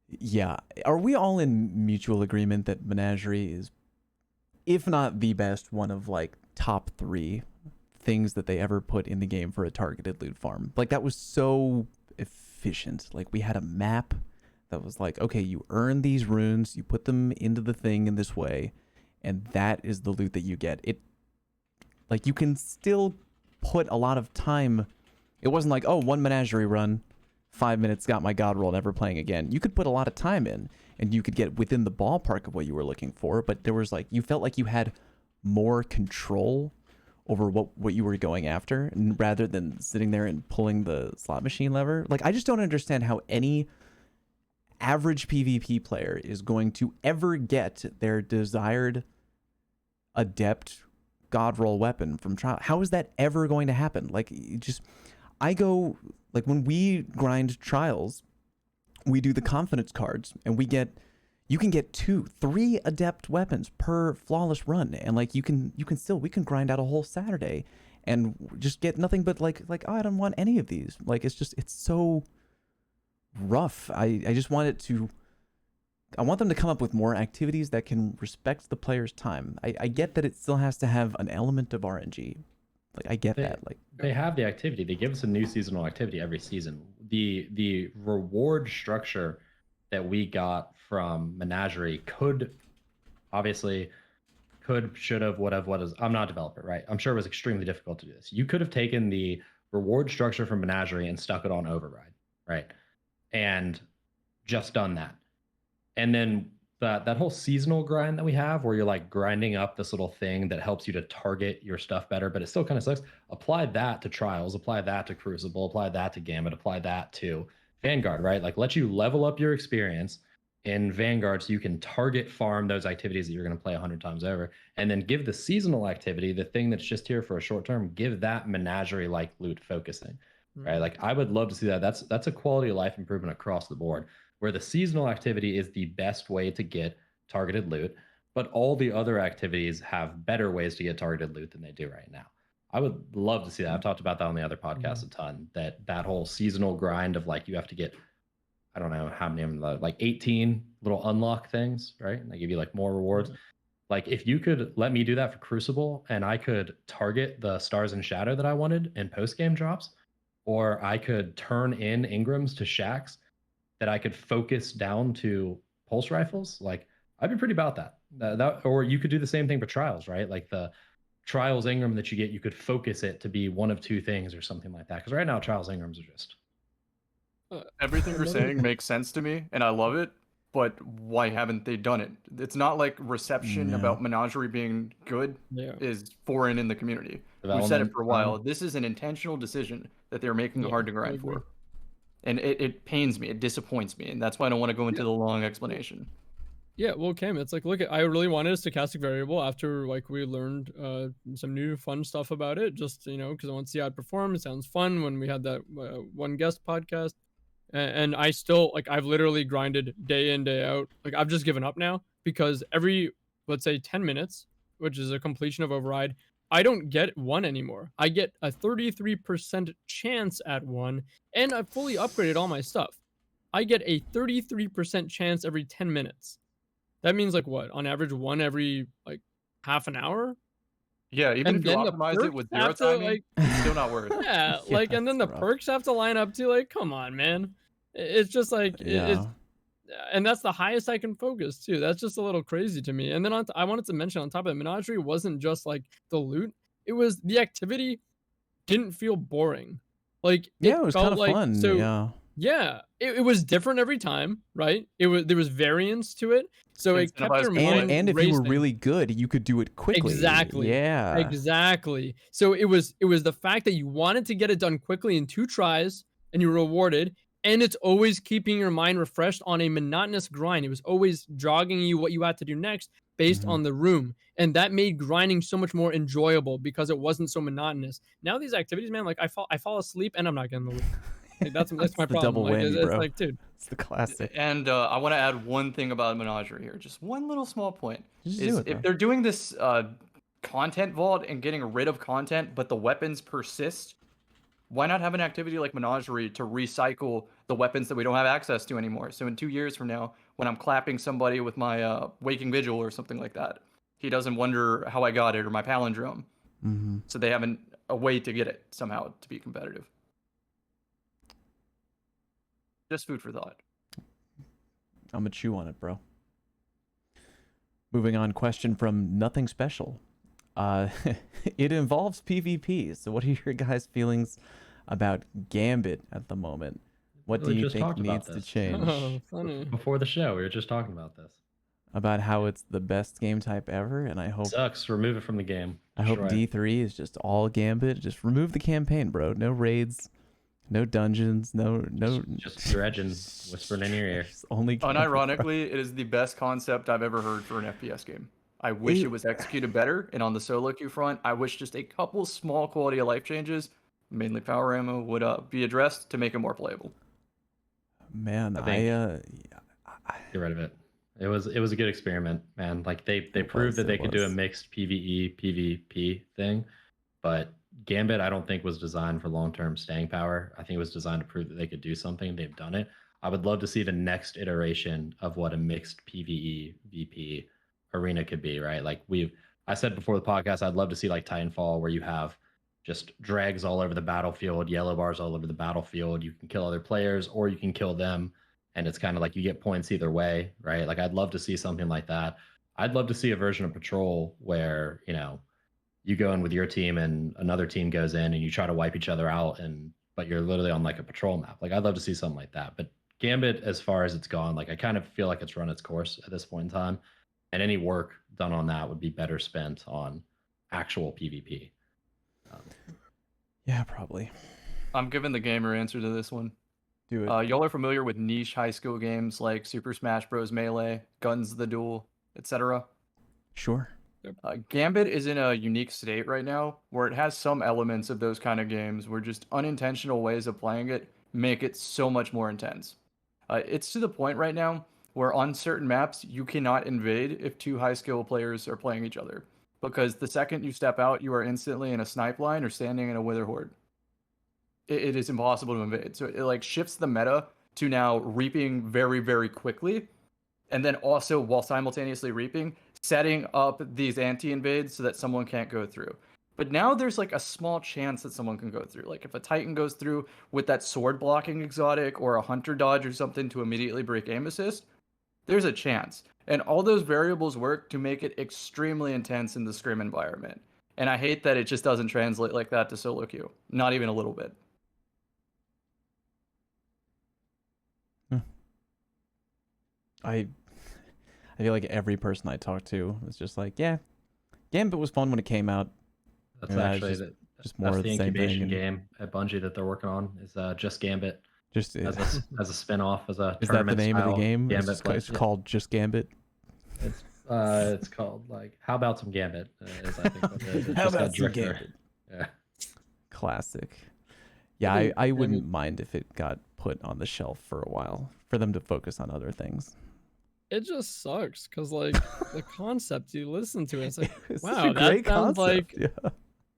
[SPEAKER 1] Yeah. Are we all in mutual agreement that Menagerie is, if not the best, one of like top 3 things that they ever put in the game for a targeted loot farm? Like that was so efficient. Like we had a map that was like, okay, you earn these runes, you put them into the thing in this way, and that is the loot that you get. It, like, you can still put a lot of time. It wasn't like, oh, one Menagerie run, 5 minutes, got my god roll, never playing again. You could put a lot of time in, and you could get within the ballpark of what you were looking for, but there was like, you felt like you had more control over what you were going after, rather than sitting there and pulling the slot machine lever. Like, I just don't understand how any average PvP player is going to ever get their desired adept god roll weapon from trial. How is that ever going to happen? Like, I go, like, when we grind trials, we do the confidence cards, and you can get 2, 3 adept weapons per flawless run, and like we can grind out a whole Saturday and just get nothing but like oh, I don't want any of these. Like, it's so rough. I just want I want them to come up with more activities that can respect the player's time. I get that it still has to have an element of RNG. Like, I get that. Like,
[SPEAKER 4] they have the activity. They give us a new seasonal activity every season. The reward structure that we got from Menagerie should have, would have, what is. I'm not a developer, right? I'm sure it was extremely difficult to do this. You could have taken the reward structure from Menagerie and stuck it on Override, right? And just done that. And then that whole seasonal grind that we have, where you're like grinding up this little thing that helps you to target your stuff better, but it still kind of sucks. Apply that to Trials, apply that to Crucible, apply that to Gambit, apply that to Vanguard, right? Like, let you level up your experience in Vanguard so you can target farm those activities that you're going to play 100 times over, and then give the seasonal activity, the thing that's just here for a short term, give that Menagerie like loot focusing, right? Like, I would love to see that. That's a quality of life improvement across the board, where the seasonal activity is the best way to get targeted loot, but all the other activities have better ways to get targeted loot than they do right now. I would love to see that. I've talked about that on the other podcast a ton, that whole seasonal grind of like, you have to get, I don't know how many, like 18 little unlock things, right? They give you like more rewards. Like, if you could let me do that for Crucible, and I could target the Stars and Shadow that I wanted in post-game drops, or I could turn in Ingrams to Shacks that I could focus down to pulse rifles, like, I'd be pretty about that. Or you could do the same thing for Trials, right? Like the Trials Ingram that you get, you could focus it to be one of 2 things or something like that. Because right now, Trials Ingrams are just...
[SPEAKER 2] Everything you're saying makes sense to me, and I love it, but why haven't they done it? It's not like reception about Menagerie being good is foreign in the community. We've said it for a while. This is an intentional decision that they're making hard to grind for. And it pains me, it disappoints me, and that's why I don't want to go into the long explanation.
[SPEAKER 3] Yeah, well, Cam, it's like, look, I really wanted a stochastic variable after like we learned some new fun stuff about it. Just because I want to see how it performs. It sounds fun when we had that one guest podcast, and I still like I've literally grinded day in day out. Like I've just given up now because every let's say 10 minutes, which is a completion of override, I don't get one anymore. I get a 33% chance at one, and I've fully upgraded all my stuff. I get a 33% chance every 10 minutes. That means like what? On average, one every like half an hour.
[SPEAKER 2] Yeah, even
[SPEAKER 3] And
[SPEAKER 2] if you
[SPEAKER 3] then the
[SPEAKER 2] optimize it
[SPEAKER 3] perks
[SPEAKER 2] with 0
[SPEAKER 3] have to,
[SPEAKER 2] timing,
[SPEAKER 3] like,
[SPEAKER 2] it's still not worth it.
[SPEAKER 3] yeah, like, and then the
[SPEAKER 1] that's rough.
[SPEAKER 3] perks have to line up too. Like, come on, man. It's just like it's, and that's the highest I can focus too. That's just a little crazy to me. And then I wanted to mention on top of it, Menagerie wasn't just like the loot; it was the activity. Didn't feel boring. Like
[SPEAKER 1] Yeah, it was
[SPEAKER 3] felt
[SPEAKER 1] kind of
[SPEAKER 3] like
[SPEAKER 1] fun.
[SPEAKER 3] so. Yeah, it was different every time, right? There was variance to it, so it kept
[SPEAKER 2] Incentivized
[SPEAKER 3] your
[SPEAKER 2] people,
[SPEAKER 3] mind
[SPEAKER 1] And if you were
[SPEAKER 3] racing.
[SPEAKER 1] really good, you could do it quickly.
[SPEAKER 3] Exactly.
[SPEAKER 1] Yeah.
[SPEAKER 3] Exactly. So it was the fact that you wanted to get it done quickly in 2 tries and you were rewarded, and it's always keeping your mind refreshed on a monotonous grind. It was always jogging you what you had to do next based
[SPEAKER 1] Mhm.
[SPEAKER 3] on the room, and that made grinding so much more enjoyable because it wasn't so monotonous. Now these activities, man, like I fall asleep and I'm not getting the loot. Like that's my
[SPEAKER 1] the
[SPEAKER 3] problem.
[SPEAKER 1] double
[SPEAKER 3] Like
[SPEAKER 1] whammy,
[SPEAKER 3] it's
[SPEAKER 1] bro.
[SPEAKER 3] like, dude,
[SPEAKER 1] It's the classic.
[SPEAKER 2] And I want to add one thing about Menagerie here. Just one little small point.
[SPEAKER 1] Just
[SPEAKER 2] Is
[SPEAKER 1] do it,
[SPEAKER 2] if
[SPEAKER 1] bro.
[SPEAKER 2] they're doing this content vault and getting rid of content, but the weapons persist, why not have an activity like Menagerie to recycle the weapons that we don't have access to anymore? So in 2 years from now, when I'm clapping somebody with my Waking Vigil or something like that, he doesn't wonder how I got it or my palindrome.
[SPEAKER 1] Mm-hmm.
[SPEAKER 2] So they have a way to get it somehow to be competitive. Just food for thought.
[SPEAKER 1] I'm gonna chew on it, bro. Moving on, question from Nothing Special. It involves PvP. So what are your guys' feelings about Gambit at the moment? What do
[SPEAKER 4] We
[SPEAKER 1] you
[SPEAKER 4] just
[SPEAKER 1] think
[SPEAKER 4] talked about
[SPEAKER 1] needs to
[SPEAKER 4] this.
[SPEAKER 1] change?
[SPEAKER 3] oh, funny.
[SPEAKER 4] Before the show, we were just talking about this.
[SPEAKER 1] About how it's the best game type ever, and I hope
[SPEAKER 4] Sucks. Remove it from the game.
[SPEAKER 1] I hope
[SPEAKER 4] Destroy it.
[SPEAKER 1] D3 is just all Gambit. Just remove the campaign, bro. No raids, no dungeons, no
[SPEAKER 4] Just dredging, whispering in your ear.
[SPEAKER 1] Just only Gambit, bro.
[SPEAKER 2] Unironically, it is the best concept I've ever heard for an FPS game. I wish it was executed better, and on the solo queue front, I wish just a couple small quality of life changes, mainly power ammo, would be addressed to make it more playable.
[SPEAKER 1] Man,
[SPEAKER 4] I think-
[SPEAKER 1] I
[SPEAKER 4] Get rid of it. It was a good experiment, man. Like they proved that they could do a mixed PvE PvP thing, but Gambit I don't think was designed for long-term staying power. I think it was designed to prove that they could do something. They've done it. I would love to see the next iteration of what a mixed PvE VP arena could be, right? Like I said before the podcast, I'd love to see like Titanfall where you have just drags all over the battlefield, yellow bars all over the battlefield. You can kill other players or you can kill them. And it's kind of like you get points either way, right? Like I'd love to see something like that. I'd love to see a version of Patrol where, you go in with your team and another team goes in and you try to wipe each other out, but you're literally on like a patrol map. Like I'd love to see something like that. But Gambit, as far as it's gone, like I kind of feel like it's run its course at this point in time. And any work done on that would be better spent on actual PvP.
[SPEAKER 1] yeah, probably.
[SPEAKER 2] I'm giving the gamer answer to this one.
[SPEAKER 1] Do it.
[SPEAKER 2] Y'all are familiar with niche high skill games like Super Smash Bros. Melee, Guns the Duel, etc.
[SPEAKER 1] Sure.
[SPEAKER 2] Gambit is in a unique state right now where it has some elements of those kind of games where just unintentional ways of playing it make it so much more intense. It's to the point right now where on certain maps you cannot invade if 2 high skill players are playing each other, because the second you step out, you are instantly in a snipe line or standing in a wither horde. It is impossible to invade. So it like shifts the meta to now reaping very, very quickly. And then also while simultaneously reaping, setting up these anti-invades so that someone can't go through. But now there's like a small chance that someone can go through. Like if a Titan goes through with that sword blocking exotic or a hunter dodge or something to immediately break aim assist, there's a chance. And all those variables work to make it extremely intense in the scrim environment. And I hate that it just doesn't translate like that to solo queue. Not even a little bit.
[SPEAKER 1] I feel like every person I talk to is just like, yeah, Gambit was fun when it came out.
[SPEAKER 4] That's
[SPEAKER 1] Yeah,
[SPEAKER 4] actually
[SPEAKER 1] just more
[SPEAKER 4] that's
[SPEAKER 1] of
[SPEAKER 4] the
[SPEAKER 1] the same thing.
[SPEAKER 4] incubation
[SPEAKER 1] And
[SPEAKER 4] game at Bungie that they're working on is just Gambit
[SPEAKER 1] just
[SPEAKER 4] as a spin-off, as a
[SPEAKER 1] is that the
[SPEAKER 4] tournament
[SPEAKER 1] name of the
[SPEAKER 4] style
[SPEAKER 1] game?
[SPEAKER 4] Gambit
[SPEAKER 1] It's
[SPEAKER 4] play.
[SPEAKER 1] called just Gambit.
[SPEAKER 4] It's called like How About Some Gambit? Is I think what it is. It's
[SPEAKER 1] How
[SPEAKER 4] just got
[SPEAKER 1] about some
[SPEAKER 4] Drifter.
[SPEAKER 1] Gambit?
[SPEAKER 4] Yeah.
[SPEAKER 1] Classic. Yeah,
[SPEAKER 3] think
[SPEAKER 1] I
[SPEAKER 3] Gambit-
[SPEAKER 1] wouldn't mind if it got put on the shelf for a while for them to focus on other things.
[SPEAKER 3] It just sucks because like the concept you listen to, it's like,
[SPEAKER 1] It's
[SPEAKER 3] wow,
[SPEAKER 1] such a
[SPEAKER 3] that
[SPEAKER 1] great
[SPEAKER 3] sounds
[SPEAKER 1] concept.
[SPEAKER 3] like
[SPEAKER 1] Yeah.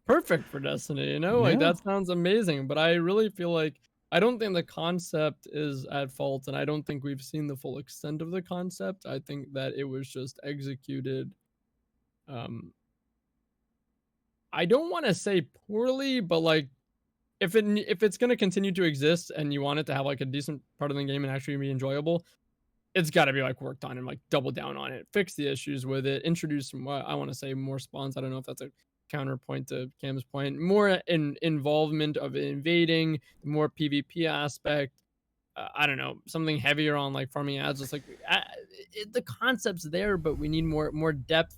[SPEAKER 3] perfect for Destiny, you know? Like
[SPEAKER 1] Yeah.
[SPEAKER 3] that sounds amazing. But I really feel like I don't think the concept is at fault, and I don't think we've seen the full extent of the concept. I think that it was just executed. I don't want to say poorly, but like if it's gonna continue to exist and you want it to have like a decent part of the game and actually be enjoyable, it's got to be like worked on and like double down on it, fix the issues with it, introduce some I want to say more spawns. I don't know if that's a counterpoint to Cam's point. More involvement of invading, more PvP aspect. I don't know, something heavier on like farming ads. Just like the concept's there, but we need more depth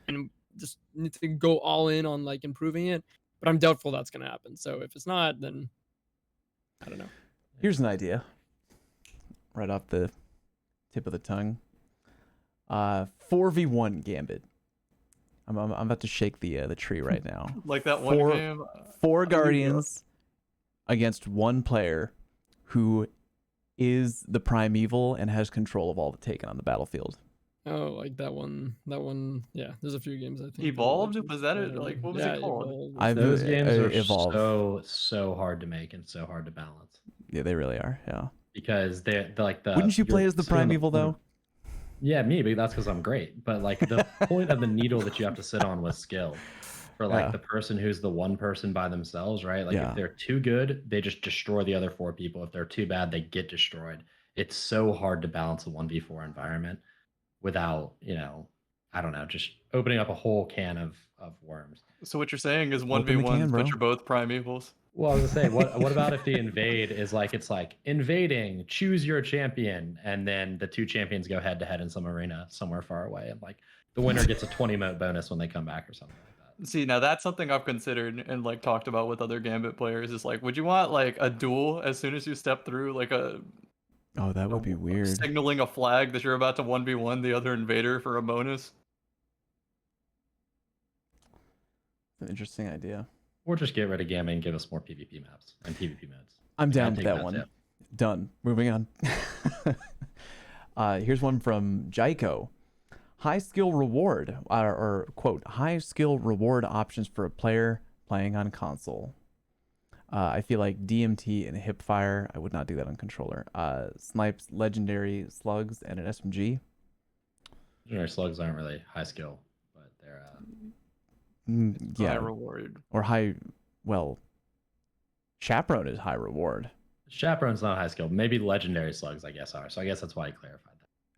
[SPEAKER 3] and just need to go all in on like improving it. But I'm doubtful that's gonna happen. So if it's not, then I don't know.
[SPEAKER 1] Here's an idea. Right off the tip of the tongue. 4v1 Gambit. I'm about to shake the tree right now.
[SPEAKER 2] Like that one
[SPEAKER 1] Four-
[SPEAKER 2] game.
[SPEAKER 1] Four
[SPEAKER 2] I think
[SPEAKER 1] guardians against one player who is the primeval and has control of all the taken on the battlefield.
[SPEAKER 3] Oh, like that one. Yeah, there's a few games I think.
[SPEAKER 2] Evolved? Was that it? Like, what was it called?
[SPEAKER 3] Evolved.
[SPEAKER 1] I've-
[SPEAKER 4] Those games are
[SPEAKER 1] Evolve.
[SPEAKER 4] so hard to make and so hard to balance
[SPEAKER 1] Yeah, they really are. Yeah.
[SPEAKER 4] because they're like the.
[SPEAKER 1] Wouldn't you play
[SPEAKER 4] you're
[SPEAKER 1] as the
[SPEAKER 4] sitting on
[SPEAKER 1] primeval though?
[SPEAKER 4] Yeah, me, but that's because I'm great. But like the point of the needle that you have to sit on was skill. For like
[SPEAKER 1] Yeah.
[SPEAKER 4] the person who's the one person by themselves, right? Like
[SPEAKER 1] Yeah.
[SPEAKER 4] if they're too good, they just destroy the other four people. If they're too bad, they get destroyed. It's so hard to balance a 1v4 environment without, I don't know, just opening up a whole can of worms.
[SPEAKER 2] So what you're saying is
[SPEAKER 1] Open the
[SPEAKER 2] 1v1,
[SPEAKER 1] can, bro.
[SPEAKER 4] Oh,
[SPEAKER 2] but you're both primevals.
[SPEAKER 4] Well, I was gonna say, what about if the invade is like it's like invading, choose your champion, and then the two champions go head to head in some arena somewhere far away, and like the winner gets a 20 mote bonus when they come back or something like that.
[SPEAKER 2] See, now that's something I've considered and like talked about with other Gambit players. Is like, would you want like a duel as soon as you step through, like
[SPEAKER 1] Oh, that would be weird.
[SPEAKER 2] signaling a flag that you're about to 1v1 the other invader for a bonus?
[SPEAKER 1] An interesting idea.
[SPEAKER 4] Or just get rid of Gamma and give us more PvP maps and PvP modes.
[SPEAKER 1] I'm
[SPEAKER 4] I'll
[SPEAKER 1] down with
[SPEAKER 4] take
[SPEAKER 1] that
[SPEAKER 4] that
[SPEAKER 1] one.
[SPEAKER 4] too.
[SPEAKER 1] Done. Moving on. Here's one from Jaiko. High skill reward, or quote, high skill reward options for a player playing on console. I feel like DMT and hipfire. I would not do that on controller. Snipes, legendary slugs, and an SMG.
[SPEAKER 4] Legendary slugs aren't really high skill, but they're
[SPEAKER 1] Yeah,
[SPEAKER 2] High reward.
[SPEAKER 1] or high. Well, chaperone is high reward.
[SPEAKER 4] chaperone's not high skill. Maybe legendary slugs, I guess, are. So I guess that's why I clarified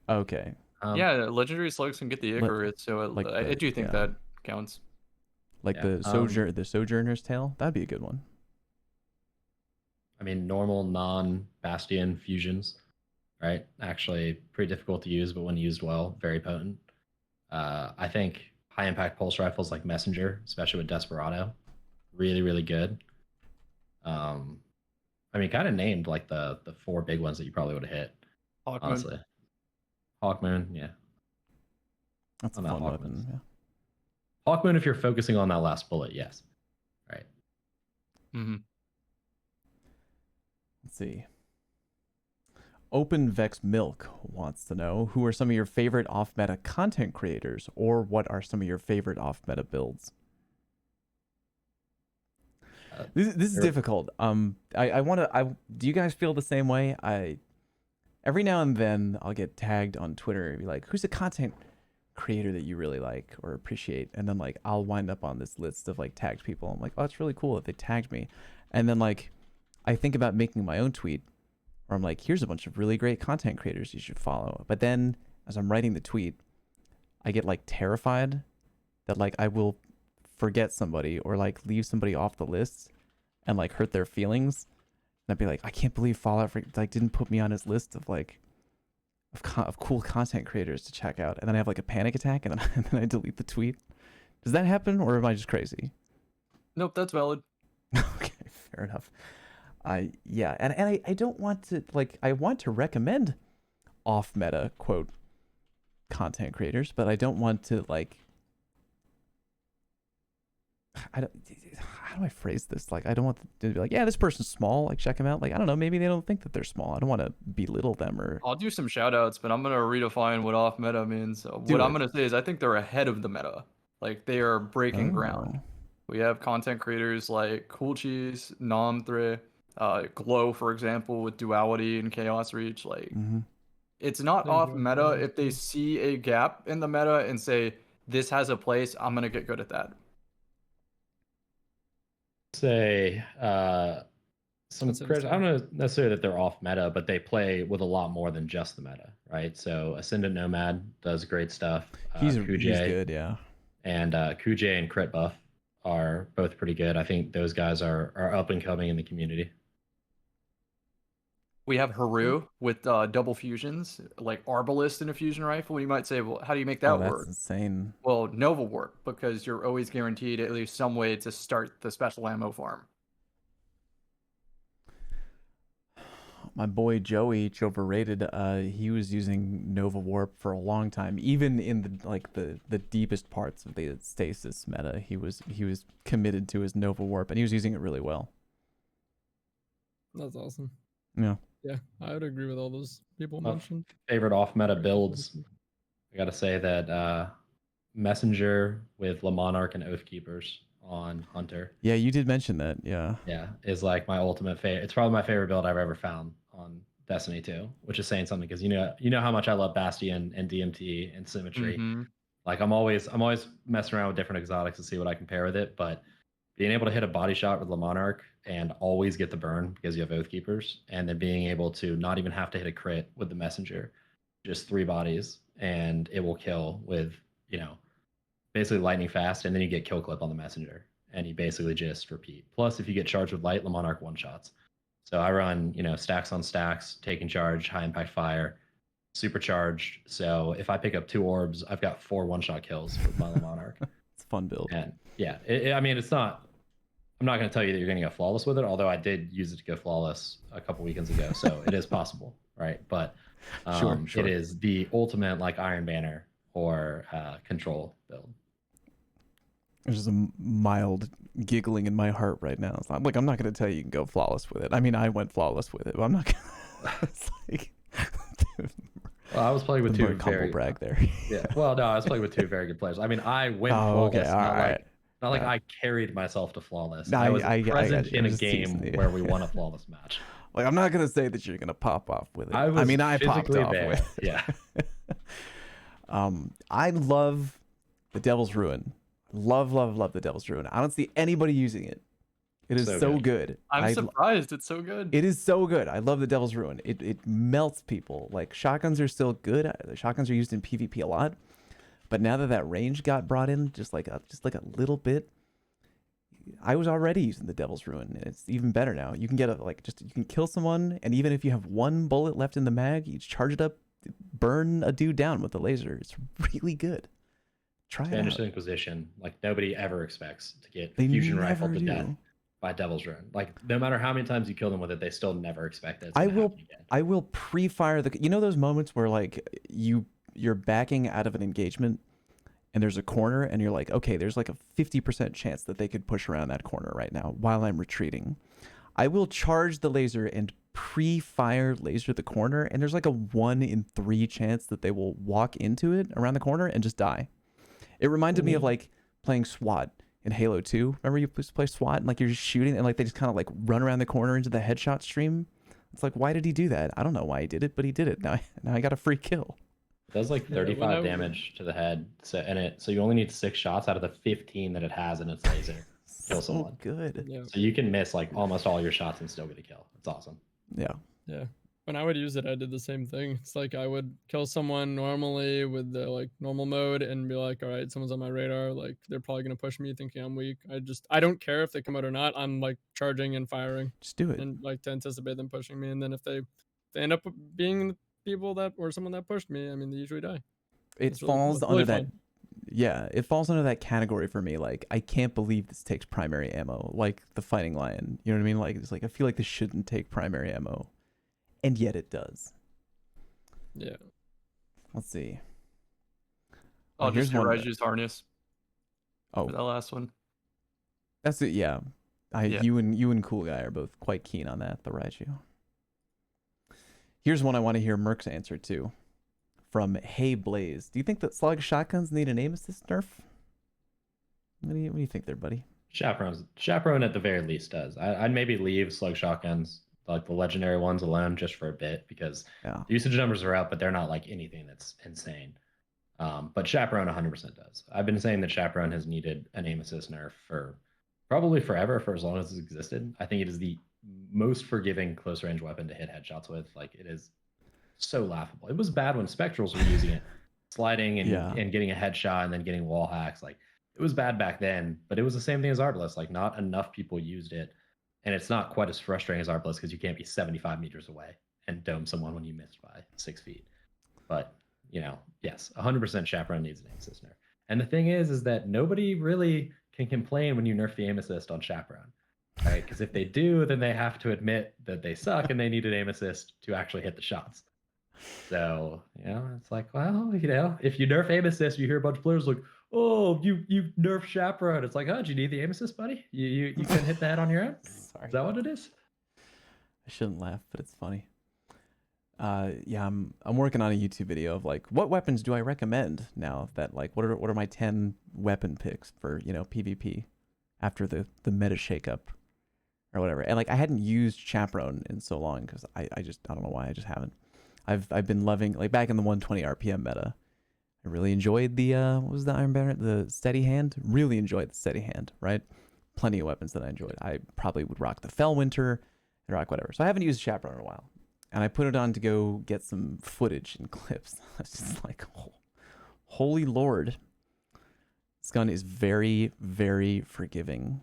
[SPEAKER 4] that.
[SPEAKER 1] Okay.
[SPEAKER 2] Yeah, legendary slugs can get the Icarus, so
[SPEAKER 1] like
[SPEAKER 2] I
[SPEAKER 1] the-
[SPEAKER 2] do think
[SPEAKER 1] yeah.
[SPEAKER 2] that counts.
[SPEAKER 1] Like
[SPEAKER 4] Yeah,
[SPEAKER 1] the Sojourner's Tale. That'd be a good one.
[SPEAKER 4] I mean, normal non-Bastion fusions, right? Actually pretty difficult to use, but when used well, very potent. I think high-impact pulse rifles like Messenger, especially with Desperado, really, really good. I mean, kind of named like the four big ones that you probably would have hit,
[SPEAKER 2] Hawkmoon.
[SPEAKER 4] honestly. Hawkmoon, yeah.
[SPEAKER 1] That's a
[SPEAKER 4] Oh, no,
[SPEAKER 1] fun
[SPEAKER 4] Hawkmoon's-
[SPEAKER 1] weapon. Yeah.
[SPEAKER 4] Hawkmoon, if you're focusing on that last bullet, yes. Right.
[SPEAKER 2] Mm-hmm.
[SPEAKER 1] Let's see. Open Vex Milk wants to know who are some of your favorite off-meta content creators, or what are some of your favorite off-meta builds? This is
[SPEAKER 4] Sure.
[SPEAKER 1] difficult. I want to. Do you guys feel the same way? Every now and then I'll get tagged on Twitter and be like, "Who's a content creator that you really like or appreciate?" And then like I'll wind up on this list of like tagged people. I'm like, "Oh, it's really cool that they tagged me." And then like I think about making my own tweet, where I'm like, "Here's a bunch of really great content creators you should follow." But then as I'm writing the tweet, I get like terrified that like I will forget somebody or like leave somebody off the list and like hurt their feelings. And I'd be like, I can't believe Fallout like didn't put me on his list of like of cool content creators to check out. And then I have like a panic attack and then I delete the tweet. Does that happen, or am I just crazy?
[SPEAKER 2] Nope, that's valid.
[SPEAKER 1] Okay, fair enough. Yeah, and I don't want to like I want to recommend off meta quote content creators, but I don't want to like. I don't. How do I phrase this? Like, I don't want to be like, yeah, this person's small. Like, check them out. Like, I don't know. Maybe they don't think that they're small. I don't want to belittle them or.
[SPEAKER 2] I'll do some shout outs, but I'm gonna redefine what off meta means.
[SPEAKER 1] Do
[SPEAKER 2] What I'm
[SPEAKER 1] it.
[SPEAKER 2] gonna say is I think they're ahead of the meta. Like they are breaking ground.
[SPEAKER 1] Oh.
[SPEAKER 2] We have content creators like Cool Cheese, Nom3, Glow, for example, with Duality and Chaos Reach. Like
[SPEAKER 1] Mhm.
[SPEAKER 2] it's not
[SPEAKER 3] There you
[SPEAKER 2] off
[SPEAKER 3] go.
[SPEAKER 2] meta if they see a gap in the meta and say this has a place. I'm gonna get good at that.
[SPEAKER 4] Say some
[SPEAKER 3] That's
[SPEAKER 4] credit. I
[SPEAKER 3] interesting.
[SPEAKER 4] don't know necessarily that they're off meta, but they play with a lot more than just the meta, right? So Ascendant Nomad does great stuff.
[SPEAKER 1] He's
[SPEAKER 4] Kuj
[SPEAKER 1] good, yeah.
[SPEAKER 4] and Kuj and Crit Buff are both pretty good. I think those guys are up and coming in the community.
[SPEAKER 2] We have Haru with double fusions, like Arbalist in a fusion rifle. You might say, well, how do you make that
[SPEAKER 1] Oh, that's
[SPEAKER 2] work?
[SPEAKER 1] insane.
[SPEAKER 2] Well, Nova Warp, because you're always guaranteed at least some way to start the special ammo farm.
[SPEAKER 1] My boy Joey, overrated. He was using Nova Warp for a long time, even in the deepest parts of the stasis meta. He was committed to his Nova Warp, and he was using it really well.
[SPEAKER 3] That's awesome.
[SPEAKER 1] Yeah.
[SPEAKER 3] Yeah, I would agree with all those people
[SPEAKER 4] Oh.
[SPEAKER 3] mentioned.
[SPEAKER 4] Favorite off meta builds. I gotta say that Messenger with La Monarch and Oathkeepers on Hunter.
[SPEAKER 1] Yeah, you did mention that. Yeah.
[SPEAKER 4] Yeah, is like my ultimate favorite. It's probably my favorite build I've ever found on Destiny 2, which is saying something because you know how much I love Bastion and DMT and Symmetry.
[SPEAKER 2] Mm-hmm.
[SPEAKER 4] Like I'm always messing around with different exotics to see what I can pair with it, but being able to hit a body shot with La Monarch and always get the burn because you have Oathkeepers, and then being able to not even have to hit a crit with the Messenger, just 3 bodies, and it will kill with, basically lightning fast, and then you get kill clip on the Messenger, and you basically just repeat. Plus, if you get charged with light, La Monarch one-shots. So I run, stacks on stacks, taking charge, high impact fire, supercharged. So if I pick up 2 orbs, I've got 4 one-shot kills with my La Monarch.
[SPEAKER 1] It's a fun build.
[SPEAKER 4] And yeah, it's not. I'm not going to tell you that you're going to go flawless with it, although I did use it to go flawless a couple weekends ago, so it is possible, right? But
[SPEAKER 1] Sure.
[SPEAKER 4] it is the ultimate like Iron Banner or control build.
[SPEAKER 1] There's just a mild giggling in my heart right now. I'm not going to tell you can go flawless with it. I mean, I went flawless with it, but I'm not gonna... It's like...
[SPEAKER 4] Well, I was playing with 2 very
[SPEAKER 1] brag there.
[SPEAKER 4] Yeah. Well, no, I was playing with 2 very good players. I mean, I went flawless.
[SPEAKER 1] Okay, all right.
[SPEAKER 4] Not like I carried myself to flawless.
[SPEAKER 1] No,
[SPEAKER 4] I was
[SPEAKER 1] I
[SPEAKER 4] present
[SPEAKER 1] got you.
[SPEAKER 4] in a
[SPEAKER 1] I'm just teasing
[SPEAKER 4] game
[SPEAKER 1] you.
[SPEAKER 4] where we won a flawless match.
[SPEAKER 1] Like, I'm not gonna say that you're gonna pop off with it.
[SPEAKER 4] I
[SPEAKER 1] popped off
[SPEAKER 4] there.
[SPEAKER 1] with it.
[SPEAKER 4] Yeah.
[SPEAKER 1] I love the Devil's Ruin. Love the Devil's Ruin. I don't see anybody using it. It is so good.
[SPEAKER 2] I'm surprised it's so good.
[SPEAKER 1] It is so good. I love the Devil's Ruin. It melts people. Like, shotguns are still good. Shotguns are used in PvP a lot, but now that range got brought in, just like a little bit. I was already using the Devil's Ruin. It's even better now. You can get you can kill someone, and even if you have 1 bullet left in the mag, you just charge it up, burn a dude down with the laser. It's really good. Try it
[SPEAKER 4] Spanish
[SPEAKER 1] out.
[SPEAKER 4] Inquisition, like nobody ever expects to get
[SPEAKER 1] They
[SPEAKER 4] fusion
[SPEAKER 1] never
[SPEAKER 4] rifled to
[SPEAKER 1] do.
[SPEAKER 4] death by Devil's Ruin. Like no matter how many times you kill them with it, they still never expect it.
[SPEAKER 1] I will pre-fire those moments where like you're backing out of an engagement and there's a corner and you're like, okay, there's like a 50% chance that they could push around that corner right now while I'm retreating. I will charge the laser and pre-fire laser the corner, and there's like a 1 in 3 chance that they will walk into it around the corner and just die. It reminded me of like playing SWAT in Halo 2. Remember you play SWAT and like you're just shooting and like they just kind of like run around the corner into the headshot stream? It's like, why did he do that? I don't know why he did it, but he did it. Now I got a free kill.
[SPEAKER 4] It does like 35 damage to the head. So you only need 6 shots out of the 15 that it has in its laser to kill someone.
[SPEAKER 1] Good.
[SPEAKER 3] Yeah.
[SPEAKER 4] So you can miss like almost all your shots and still get a kill. It's awesome.
[SPEAKER 1] Yeah.
[SPEAKER 3] Yeah. When I would use it, I did the same thing. It's like I would kill someone normally with the like normal mode and be like, all right, someone's on my radar. Like they're probably gonna push me thinking I'm weak. I don't care if they come out or not. I'm like charging and firing.
[SPEAKER 1] Just do it.
[SPEAKER 3] And like to anticipate them pushing me. And then if they end up being the people that or someone that pushed me, I mean they usually die.
[SPEAKER 1] It falls under that. Yeah, it falls under that category for me. Like, I can't believe this takes primary ammo, like the Fighting Lion. You know what I mean? Like, it's like I feel like this shouldn't take primary ammo, and yet it does.
[SPEAKER 3] Yeah.
[SPEAKER 1] Let's see.
[SPEAKER 2] I'll
[SPEAKER 1] here's
[SPEAKER 2] just do
[SPEAKER 1] one
[SPEAKER 2] Raiju's harness
[SPEAKER 1] Oh,
[SPEAKER 2] for that last one.
[SPEAKER 1] that's it. Yeah,
[SPEAKER 2] Yeah.
[SPEAKER 1] you and Cool Guy are both quite keen on that. The Raiju. Here's one I want to hear Merc's answer to, from Hey Blaze. Do you think that slug shotguns need an aim assist nerf? What do you think there, buddy?
[SPEAKER 4] Chaperone at the very least does. I'd maybe leave slug shotguns, like the legendary ones, alone just for a bit, because
[SPEAKER 1] Yeah.
[SPEAKER 4] the usage numbers are up, but they're not like anything that's insane. But Chaperone 100% does. I've been saying that Chaperone has needed an aim assist nerf for probably forever, for as long as it's existed. I think it is the most forgiving close range weapon to hit headshots with. Like, it is so laughable. It was bad when Spectrals were using it, sliding and getting a headshot and then getting wall hacks. Like, it was bad back then, but it was the same thing as Arbalest. Like, not enough people used it, and it's not quite as frustrating as Arbalest because you can't be 75 meters away and dome someone when you missed by 6 feet. But yes, 100% Chaperone needs an aim assist nerf. And the thing is that nobody really can complain when you nerf the aim assist on Chaperone, right? Because if they do, then they have to admit that they suck and they need an aim assist to actually hit the shots. So, it's like, well, if you nerf aim assist, you hear a bunch of players like, oh, you nerf Chaperone. It's like, oh, do you need the aim assist, buddy? You can hit that on your own?
[SPEAKER 1] Sorry.
[SPEAKER 4] Is that what it is?
[SPEAKER 1] I shouldn't laugh, but it's funny. Yeah, I'm working on a YouTube video of like, what weapons do I recommend now that, like, what are my 10 weapon picks for, PvP after the meta shakeup or whatever. And like, I hadn't used Chaperone in so long because I don't know why, I just haven't. I've been loving, like, back in the 120 RPM meta, I really enjoyed the what was the Iron Banner, the steady hand. Really enjoyed the steady hand, right? Plenty of weapons that I enjoyed. I probably would rock the Fellwinter and rock whatever. So I haven't used Chaperone in a while. And I put it on to go get some footage and clips. I was just like, oh, holy Lord. This gun is very, very forgiving.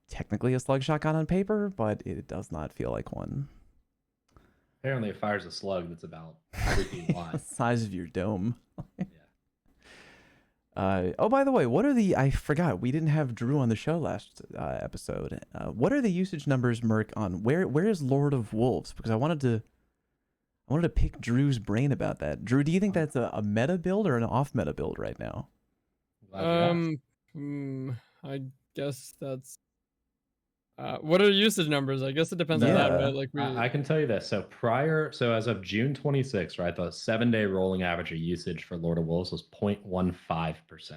[SPEAKER 1] Technically a slug shotgun on paper, but it does not feel like one.
[SPEAKER 4] Apparently it fires a slug that's about 3 feet wide.
[SPEAKER 1] The size of your dome.
[SPEAKER 4] Yeah.
[SPEAKER 1] Oh, by the way, what are I forgot, we didn't have Drew on the show last episode. What are the usage numbers, Merc, on where is Lord of Wolves? Because I wanted to pick Drew's brain about that. Drew, do you think that's a meta build or an off meta build right now?
[SPEAKER 3] I guess that's what are usage numbers? I guess it depends on that, right? Like
[SPEAKER 4] I can tell you this. So as of June 26th, right, the 7-day rolling average of usage for Lord of Wolves was 0.15%.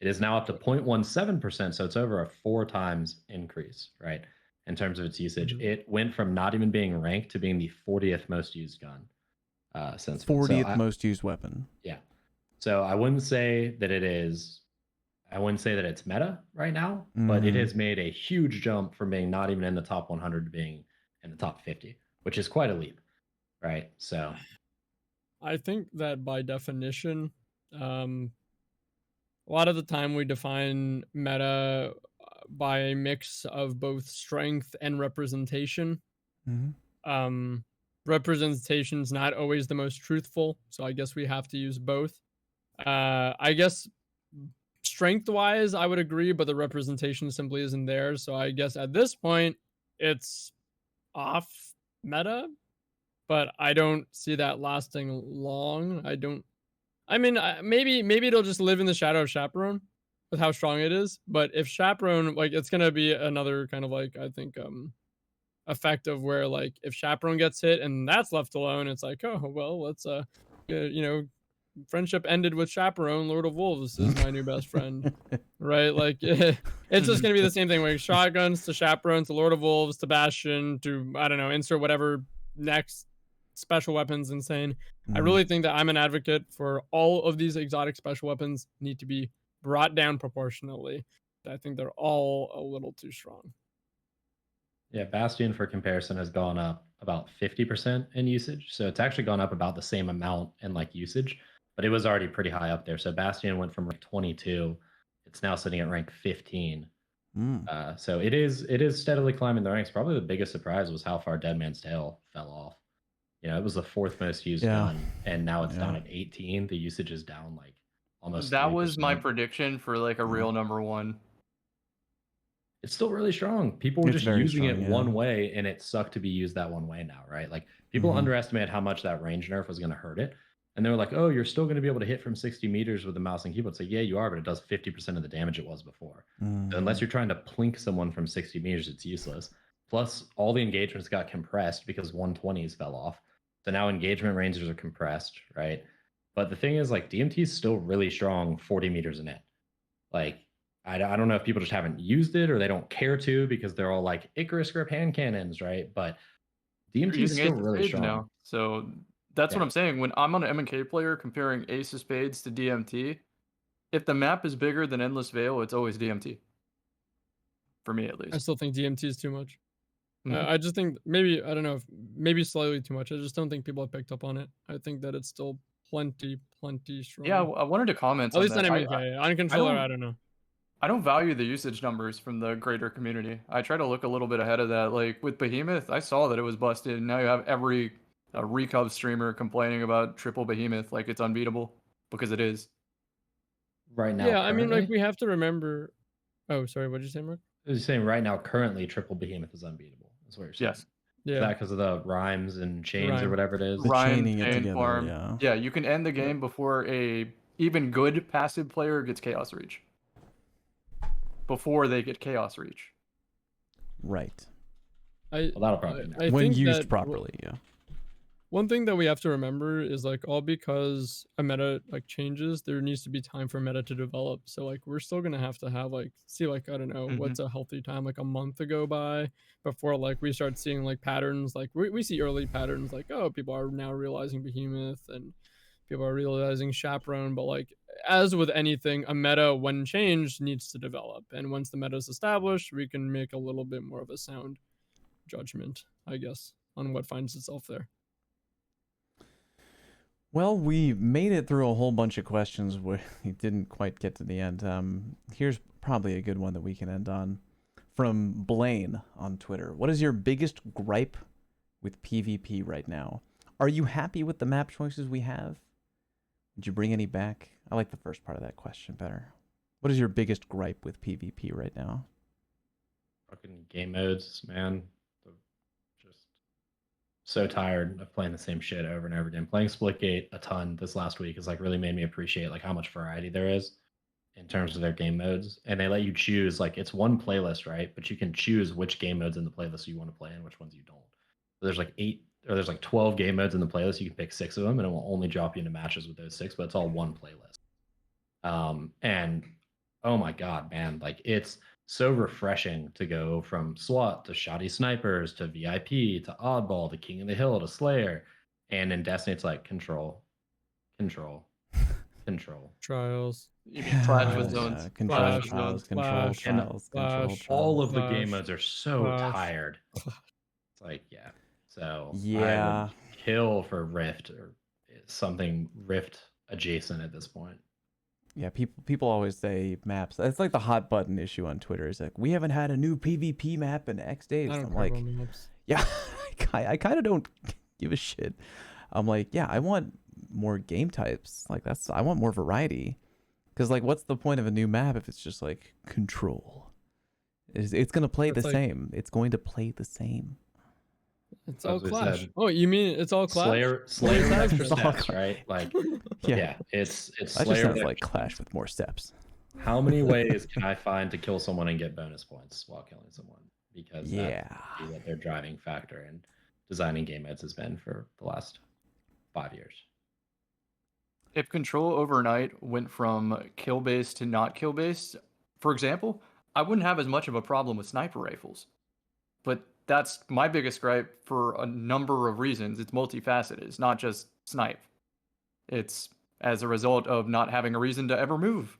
[SPEAKER 4] It is now up to 0.17%, so it's over a 4 times increase, right? In terms of its usage. It went from not even being ranked to being the 40th most used gun since
[SPEAKER 1] 40th most used weapon.
[SPEAKER 4] Yeah. So I wouldn't say that it's meta right now, but it has made a huge jump from being not even in the top 100 to being in the top 50, which is quite a leap, right? So
[SPEAKER 3] I think that by definition, a lot of the time we define meta by a mix of both strength and representation. Representation's not always the most truthful, so I guess we have to use both. I guess strength-wise, I would agree, but the representation simply isn't there. So I guess at this point, it's off meta, but I don't see that lasting long. Maybe it'll just live in the shadow of Chaperone with how strong it is. But if Chaperone, like, it's gonna be another kind of like, I think, effect of where, like, if Chaperone gets hit and that's left alone, it's like, oh well, let's friendship ended with Chaperone. Lord of Wolves is my new best friend, right? Like, it's just gonna be the same thing. Like shotguns to Chaperone to Lord of Wolves to Bastion to, I don't know, insert whatever next special weapons insane. I really think that I'm an advocate for all of these exotic special weapons need to be brought down proportionally. I think they're all a little too strong.
[SPEAKER 4] Yeah, Bastion, for comparison, has gone up about 50% in usage. So it's actually gone up about the same amount in like usage, but it was already pretty high up there. So Bastion went from rank 22. It's now sitting at rank 15. So it is steadily climbing the ranks. Probably the biggest surprise was how far Dead Man's Tale fell off. It was the 4th most used gun, and now it's down at 18. The usage is down like almost.
[SPEAKER 2] That
[SPEAKER 4] 3%.
[SPEAKER 2] was my prediction for like a real number 1.
[SPEAKER 4] It's still really strong. People were just using it one way, and it sucked to be used that one way now, right? Like, people underestimated how much that range nerf was going to hurt it. And they were like, oh, you're still going to be able to hit from 60 meters with the mouse and keyboard. So yeah, you are, but it does 50% of the damage it was before. So unless you're trying to plink someone from 60 meters, it's useless. Plus, all the engagements got compressed because 120s fell off. So now engagement ranges are compressed, right? But the thing is, like, DMT is still really strong 40 meters in it. Like, I don't know if people just haven't used it or they don't care to because they're all like Icarus grip hand cannons, right? But
[SPEAKER 2] You're
[SPEAKER 4] DMT is
[SPEAKER 2] using
[SPEAKER 4] still
[SPEAKER 2] Ace of
[SPEAKER 4] really
[SPEAKER 2] Spades
[SPEAKER 4] strong.
[SPEAKER 2] now, so that's what
[SPEAKER 4] Yeah.
[SPEAKER 2] I'm saying. When I'm on an M&K player comparing Ace of Spades to DMT, if the map is bigger than Endless Veil, it's always DMT. For me, at
[SPEAKER 3] I
[SPEAKER 2] least.
[SPEAKER 3] still think DMT is too much.
[SPEAKER 2] Mhm.
[SPEAKER 3] I just think maybe, I don't know, maybe slightly too much. I just don't think people have picked up on it. I think that it's still plenty strong.
[SPEAKER 2] Yeah, I wanted to comment
[SPEAKER 3] At
[SPEAKER 2] on
[SPEAKER 3] least on
[SPEAKER 2] that.
[SPEAKER 3] MK. On controller, I
[SPEAKER 2] don't-
[SPEAKER 3] don't know.
[SPEAKER 2] I don't value the usage numbers from the greater community. I try to look a little bit ahead of that. Like with Behemoth, I saw that it was busted, and now you have every Recub streamer complaining about triple Behemoth like it's unbeatable because it is.
[SPEAKER 4] Right now,
[SPEAKER 3] Yeah, I mean, like,
[SPEAKER 4] currently?
[SPEAKER 3] we have to remember. Oh, sorry, what did you say, Mark?
[SPEAKER 4] I was saying right now, currently, triple behemoth is unbeatable. That's what you're saying.
[SPEAKER 2] Yes.
[SPEAKER 4] Is
[SPEAKER 3] Yeah,
[SPEAKER 4] that because of the rhymes and chains or
[SPEAKER 3] rhyme.
[SPEAKER 4] whatever it is?
[SPEAKER 1] The
[SPEAKER 2] Rhyme,
[SPEAKER 1] chaining it
[SPEAKER 2] chain
[SPEAKER 1] together,
[SPEAKER 2] farm.
[SPEAKER 1] yeah.
[SPEAKER 2] Yeah, you can end the game before a even good passive player gets Chaos Reach. Before they get Chaos Reach.
[SPEAKER 1] Right.
[SPEAKER 4] Well, that'll probably
[SPEAKER 3] I
[SPEAKER 1] When
[SPEAKER 3] think
[SPEAKER 1] used
[SPEAKER 3] that
[SPEAKER 1] properly, yeah.
[SPEAKER 3] one thing that we have to remember is, like, all because a meta like changes, there needs to be time for meta to develop. So like we're still gonna have to have like see like, I don't know, what's a healthy time, like a month to go by before like we start seeing like patterns. Like we see early patterns like, oh, people are now realizing Behemoth and people are realizing Chaperone. But like as with anything, a meta when changed needs to develop. And once the meta is established, we can make a little bit more of a sound judgment, I guess, on what finds itself there.
[SPEAKER 1] Well, we made it through a whole bunch of questions where we didn't quite get to the end. Here's probably a good one that we can end on. From Blaine on Twitter. What is your biggest gripe with PvP right now? Are you happy with the map choices we have? Did you bring any back? I like the first part of that question better. What is your biggest gripe with PvP right now?
[SPEAKER 4] Fucking game modes, man. Just so tired of playing the same shit over and over again. Playing Splitgate a ton this last week has like really made me appreciate like how much variety there is in terms of their game modes. And they let you choose, like, it's one playlist, right? But you can choose which game modes in the playlist you want to play and which ones you don't. So there's like 12 game modes in the playlist. You can pick 6 of them and it will only drop you into matches with those 6, but it's all one playlist. And oh my god, man, like it's so refreshing to go from SWAT to shoddy snipers to VIP to oddball to King of the Hill to Slayer. And in Destiny, it's like control.
[SPEAKER 3] Trials.
[SPEAKER 2] You mean Clash with
[SPEAKER 1] Yeah,
[SPEAKER 2] Zones.
[SPEAKER 1] control
[SPEAKER 2] Clash with
[SPEAKER 1] trials,
[SPEAKER 2] Zones.
[SPEAKER 1] control
[SPEAKER 3] Flash,
[SPEAKER 1] trials, control
[SPEAKER 3] Flash,
[SPEAKER 4] All
[SPEAKER 1] trials.
[SPEAKER 4] of the game
[SPEAKER 3] Flash,
[SPEAKER 4] modes are so
[SPEAKER 3] Flash.
[SPEAKER 4] tired. It's like, yeah. So I
[SPEAKER 1] Yeah.
[SPEAKER 4] would kill for Rift or something Rift adjacent at this point.
[SPEAKER 1] Yeah, people always say maps. It's like the hot button issue on Twitter. It's like, we haven't had a new PvP map in X days.
[SPEAKER 3] I don't
[SPEAKER 1] I'm
[SPEAKER 3] care
[SPEAKER 1] like,
[SPEAKER 3] about maps.
[SPEAKER 1] yeah, I kind of don't give a shit. I'm like, yeah, I want more game types. Like I want more variety. Because like, what's the point of a new map if it's just like control? It's gonna play
[SPEAKER 3] It's
[SPEAKER 1] the
[SPEAKER 3] like-
[SPEAKER 1] same. It's going to play the same.
[SPEAKER 3] It's all
[SPEAKER 4] As we
[SPEAKER 3] Clash.
[SPEAKER 4] said,
[SPEAKER 3] Oh, you mean it's all Clash?
[SPEAKER 4] Slayer
[SPEAKER 3] Slayer
[SPEAKER 4] with extra
[SPEAKER 1] It's all
[SPEAKER 4] steps,
[SPEAKER 1] Clash.
[SPEAKER 4] right? Like,
[SPEAKER 1] Yeah,
[SPEAKER 4] yeah, it's
[SPEAKER 1] that just
[SPEAKER 4] Slayer
[SPEAKER 1] sounds
[SPEAKER 4] with
[SPEAKER 1] like
[SPEAKER 4] extra
[SPEAKER 1] Clash
[SPEAKER 4] steps.
[SPEAKER 1] with more steps.
[SPEAKER 4] How many ways can I find to kill someone and get bonus points while killing someone? Because
[SPEAKER 1] Yeah.
[SPEAKER 4] that's what their driving factor in designing game modes has been for the last 5 years.
[SPEAKER 2] If control overnight went from kill based to not kill based, for example, I wouldn't have as much of a problem with sniper rifles. But that's my biggest gripe for a number of reasons. It's multifaceted. It's not just snipe. It's as a result of not having a reason to ever move.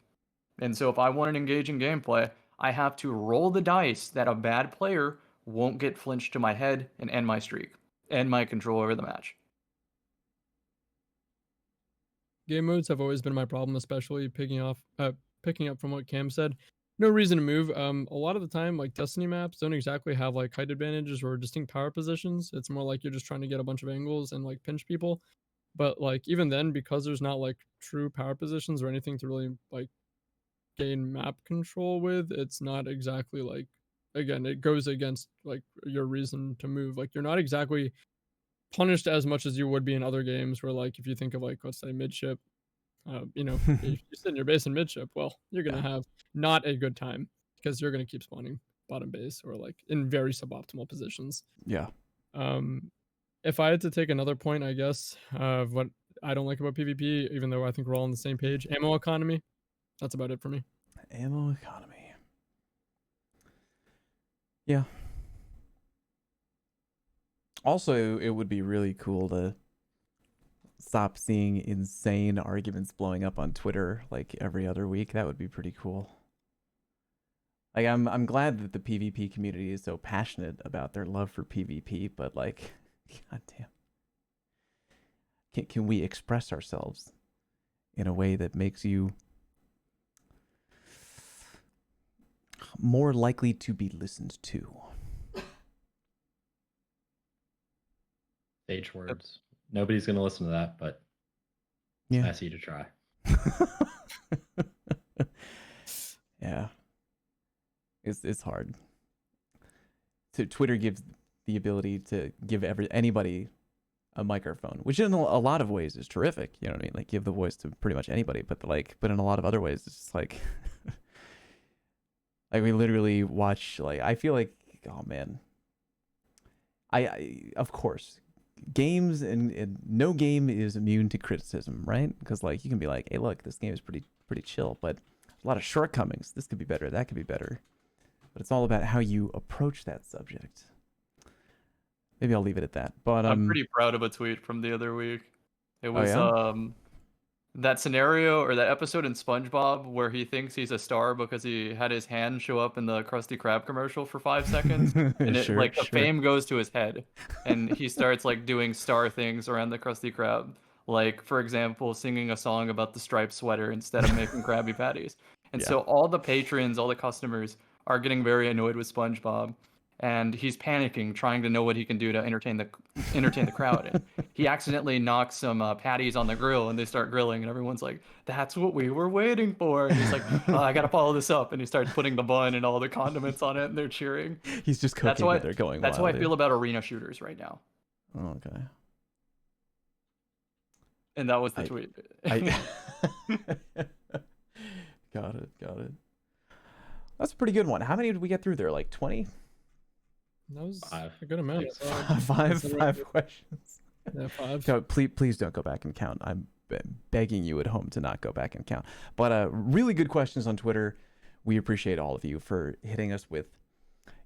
[SPEAKER 2] And so if I want an engaging gameplay, I have to roll the dice that a bad player won't get flinched to my head and end my streak, end my control over the match.
[SPEAKER 3] Game modes have always been my problem, especially picking up from what Cam said. No reason to move. A lot of the time, like Destiny maps don't exactly have like height advantages or distinct power positions. It's more like you're just trying to get a bunch of angles and like pinch people. But like even then, because there's not like true power positions or anything to really like gain map control with, it's not exactly like, again, it goes against like your reason to move. Like you're not exactly punished as much as you would be in other games where, like, if you think of, like, let's say midship, if you sit in your base in midship, well, you're gonna have not a good time because you're gonna keep spawning bottom base or like in very suboptimal positions.
[SPEAKER 1] Yeah.
[SPEAKER 3] If I had to take another point, I guess, of what I don't like about PvP, even though I think we're all on the same page, ammo economy. That's about it for me.
[SPEAKER 1] Ammo economy. Yeah. Also, it would be really cool to stop seeing insane arguments blowing up on Twitter like every other week. That would be pretty cool. Like I'm glad that the PvP community is so passionate about their love for PvP, but like, goddamn, can we express ourselves in a way that makes you more likely to be listened to?
[SPEAKER 4] Sage words. Nobody's gonna listen to that, but
[SPEAKER 1] Yeah.
[SPEAKER 4] it's nice of you to try.
[SPEAKER 1] Yeah. It's hard. So Twitter gives the ability to give anybody a microphone, which in a lot of ways is terrific. You know what I mean? Like, give the voice to pretty much anybody, but in a lot of other ways, it's just like, like we literally watch, like, I feel like, oh man, I of course, games and no game is immune to criticism, right? Because like you can be like, hey, look, this game is pretty chill, but a lot of shortcomings. This could be better. That could be better. But it's all about how you approach that subject. Maybe I'll leave it at that. But
[SPEAKER 2] I'm pretty proud of a tweet from the other week. It was
[SPEAKER 1] yeah?
[SPEAKER 2] that scenario or that episode in SpongeBob where he thinks he's a star because he had his hand show up in the Krusty Krab commercial for 5 seconds, and it
[SPEAKER 1] Sure,
[SPEAKER 2] the fame goes to his head, and he starts like doing star things around the Krusty Krab, like for example, singing a song about the striped sweater instead of making Krabby Patties. And
[SPEAKER 1] Yeah.
[SPEAKER 2] so all the patrons, all the customers are getting very annoyed with SpongeBob, and he's panicking, trying to know what he can do to entertain the crowd. And he accidentally knocks some patties on the grill, and they start grilling, and everyone's like, "That's what we were waiting for." And he's like, "Oh, I gotta follow this up," and he starts putting the bun and all the condiments on it, and they're cheering.
[SPEAKER 1] He's just cooking and they're going
[SPEAKER 2] That's
[SPEAKER 1] wild.
[SPEAKER 2] how I feel about arena shooters right now.
[SPEAKER 1] Oh, okay.
[SPEAKER 2] And that was the tweet.
[SPEAKER 1] Got it. That's a pretty good one. How many did we get through there? Like 20?
[SPEAKER 3] That was
[SPEAKER 4] 5.
[SPEAKER 3] a good amount.
[SPEAKER 1] Five questions.
[SPEAKER 3] Yeah, 5.
[SPEAKER 1] So please don't go back and count. I'm begging you at home to not go back and count. But really good questions on Twitter. We appreciate all of you for hitting us with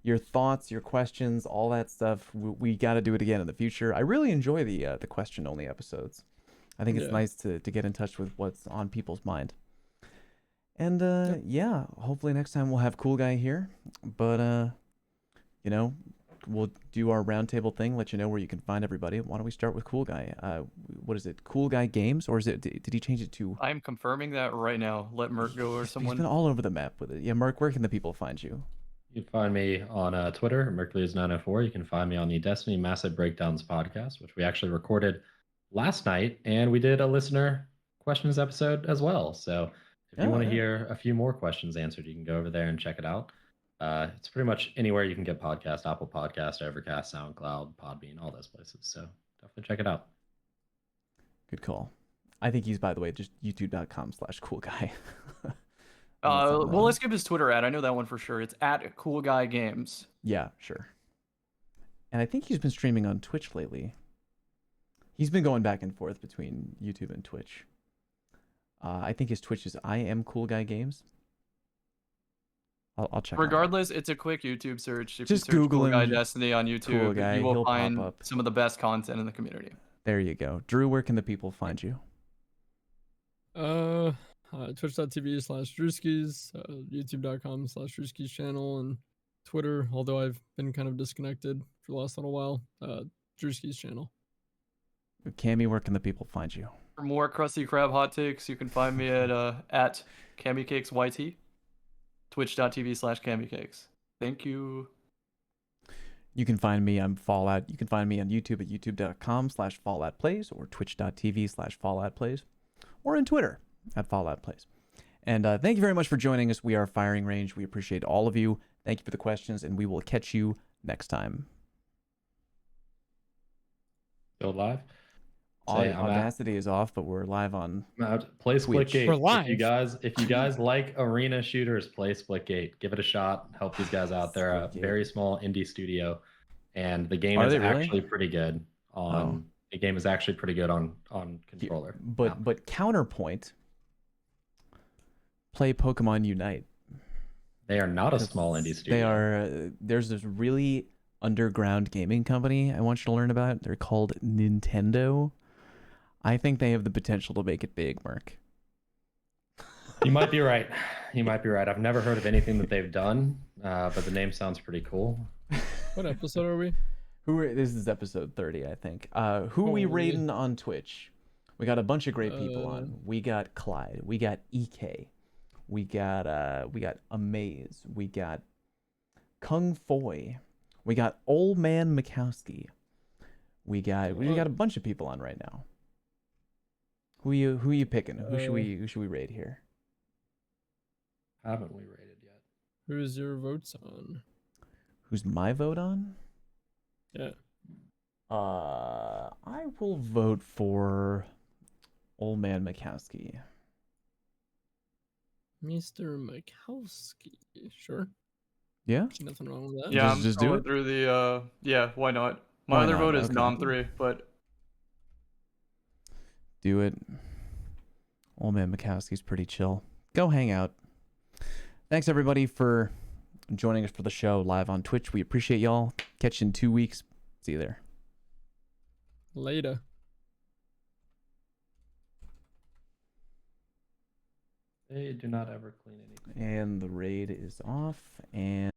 [SPEAKER 1] your thoughts, your questions, all that stuff. We got to do it again in the future. I really enjoy the question only episodes. I think it's nice to get in touch with what's on people's mind. And yeah, hopefully next time we'll have Cool Guy here. But we'll do our roundtable thing, let you know where you can find everybody. Why don't we start with Cool Guy? What is it? Cool Guy Games, or is it? Did he change it to?
[SPEAKER 2] I'm confirming that right now. Let Merc go or someone.
[SPEAKER 1] He's been all over the map with it. Yeah, Merc, where can the people find you?
[SPEAKER 4] You can find me on Twitter, Mercules904. You can find me on the Destiny Massive Breakdowns podcast, which we actually recorded last night, and we did a listener questions episode as well. So if you want to hear a few more questions answered, you can go over there and check it out. It's pretty much anywhere you can get podcasts: Apple Podcast, Overcast, SoundCloud, Podbean, all those places. So definitely check it out.
[SPEAKER 1] Good call. I think he's, by the way, just youtube.com/coolguy.
[SPEAKER 2] Well, let's give his Twitter ad. I know that one for sure. It's @CoolGuyGames.
[SPEAKER 1] Yeah, sure. And I think he's been streaming on Twitch lately. He's been going back and forth between YouTube and Twitch. I think his Twitch is I am Cool Guy Games. I'll check.
[SPEAKER 2] Regardless, it's a quick YouTube search. If
[SPEAKER 1] just
[SPEAKER 2] you search
[SPEAKER 1] Google
[SPEAKER 2] Cool Guy
[SPEAKER 1] him,
[SPEAKER 2] Destiny on YouTube,
[SPEAKER 1] Cool Guy,
[SPEAKER 2] you will
[SPEAKER 1] he'll
[SPEAKER 2] find
[SPEAKER 1] pop up.
[SPEAKER 2] some of the best content in the community.
[SPEAKER 1] There you go. Drew, where can the people find you?
[SPEAKER 3] Twitch.tv/Drewskis, YouTube.com/Drewskis channel, and Twitter, although I've been kind of disconnected for the last little while, Drewskis channel.
[SPEAKER 1] Cammy, where can the people find you?
[SPEAKER 2] For more Krusty Krab hot takes, you can find me at CammyCakesYT, twitch.tv/CammyCakes. Thank you.
[SPEAKER 1] You can find me, I'm Fallout. You can find me on YouTube at youtube.com/FalloutPlays or twitch.tv/FalloutPlays or on Twitter at FalloutPlays. And thank you very much for joining us. We are Firing Range. We appreciate all of you. Thank you for the questions, and we will catch you next time.
[SPEAKER 4] Still live. Say, I'm
[SPEAKER 1] Audacity is off, but we're live on
[SPEAKER 4] play
[SPEAKER 1] Twitch.
[SPEAKER 4] Splitgate.
[SPEAKER 3] We're live.
[SPEAKER 4] If you guys like arena shooters, play Splitgate. Give it a shot. Help these guys out. They're a
[SPEAKER 1] Splitgate.
[SPEAKER 4] very small indie studio, and the game
[SPEAKER 1] Are
[SPEAKER 4] is
[SPEAKER 1] they really?
[SPEAKER 4] actually pretty good on. The game is actually pretty good on controller.
[SPEAKER 1] But counterpoint, play Pokemon Unite.
[SPEAKER 4] They are not a small indie studio.
[SPEAKER 1] They are. There's this really underground gaming company I want you to learn about. They're called Nintendo. I think they have the potential to make it big, Mark.
[SPEAKER 4] You might be right. You might be right. I've never heard of anything that they've done, but the name sounds pretty cool.
[SPEAKER 3] What episode are we?
[SPEAKER 1] This is episode 30, I think. Who we rating on Twitch? We got a bunch of great people on. We got Clyde. We got EK. We got Amaze. We got Kung Foy. We got Old Man Mikowski. We got a bunch of people on right now. Who you picking? Who should we rate here?
[SPEAKER 4] Haven't we rated yet?
[SPEAKER 3] Who's your votes on?
[SPEAKER 1] Who's my vote on?
[SPEAKER 3] Yeah.
[SPEAKER 1] I will vote for Old Man Mikowski.
[SPEAKER 3] Mr. Mikowski. Sure.
[SPEAKER 1] Yeah?
[SPEAKER 3] Nothing wrong with that.
[SPEAKER 2] Yeah,
[SPEAKER 1] Just
[SPEAKER 2] I'm
[SPEAKER 1] do
[SPEAKER 2] going
[SPEAKER 1] it?
[SPEAKER 2] through the yeah, why not? My
[SPEAKER 1] Why
[SPEAKER 2] other
[SPEAKER 1] not?
[SPEAKER 2] vote is
[SPEAKER 1] Okay.
[SPEAKER 2] Nom 3, but
[SPEAKER 1] Do it. Old Man Mikowski's pretty chill. Go hang out. Thanks everybody for joining us for the show live on Twitch. We appreciate y'all. Catch you in 2 weeks. See you there.
[SPEAKER 3] Later.
[SPEAKER 4] They do not ever clean anything.
[SPEAKER 1] And the raid is off. And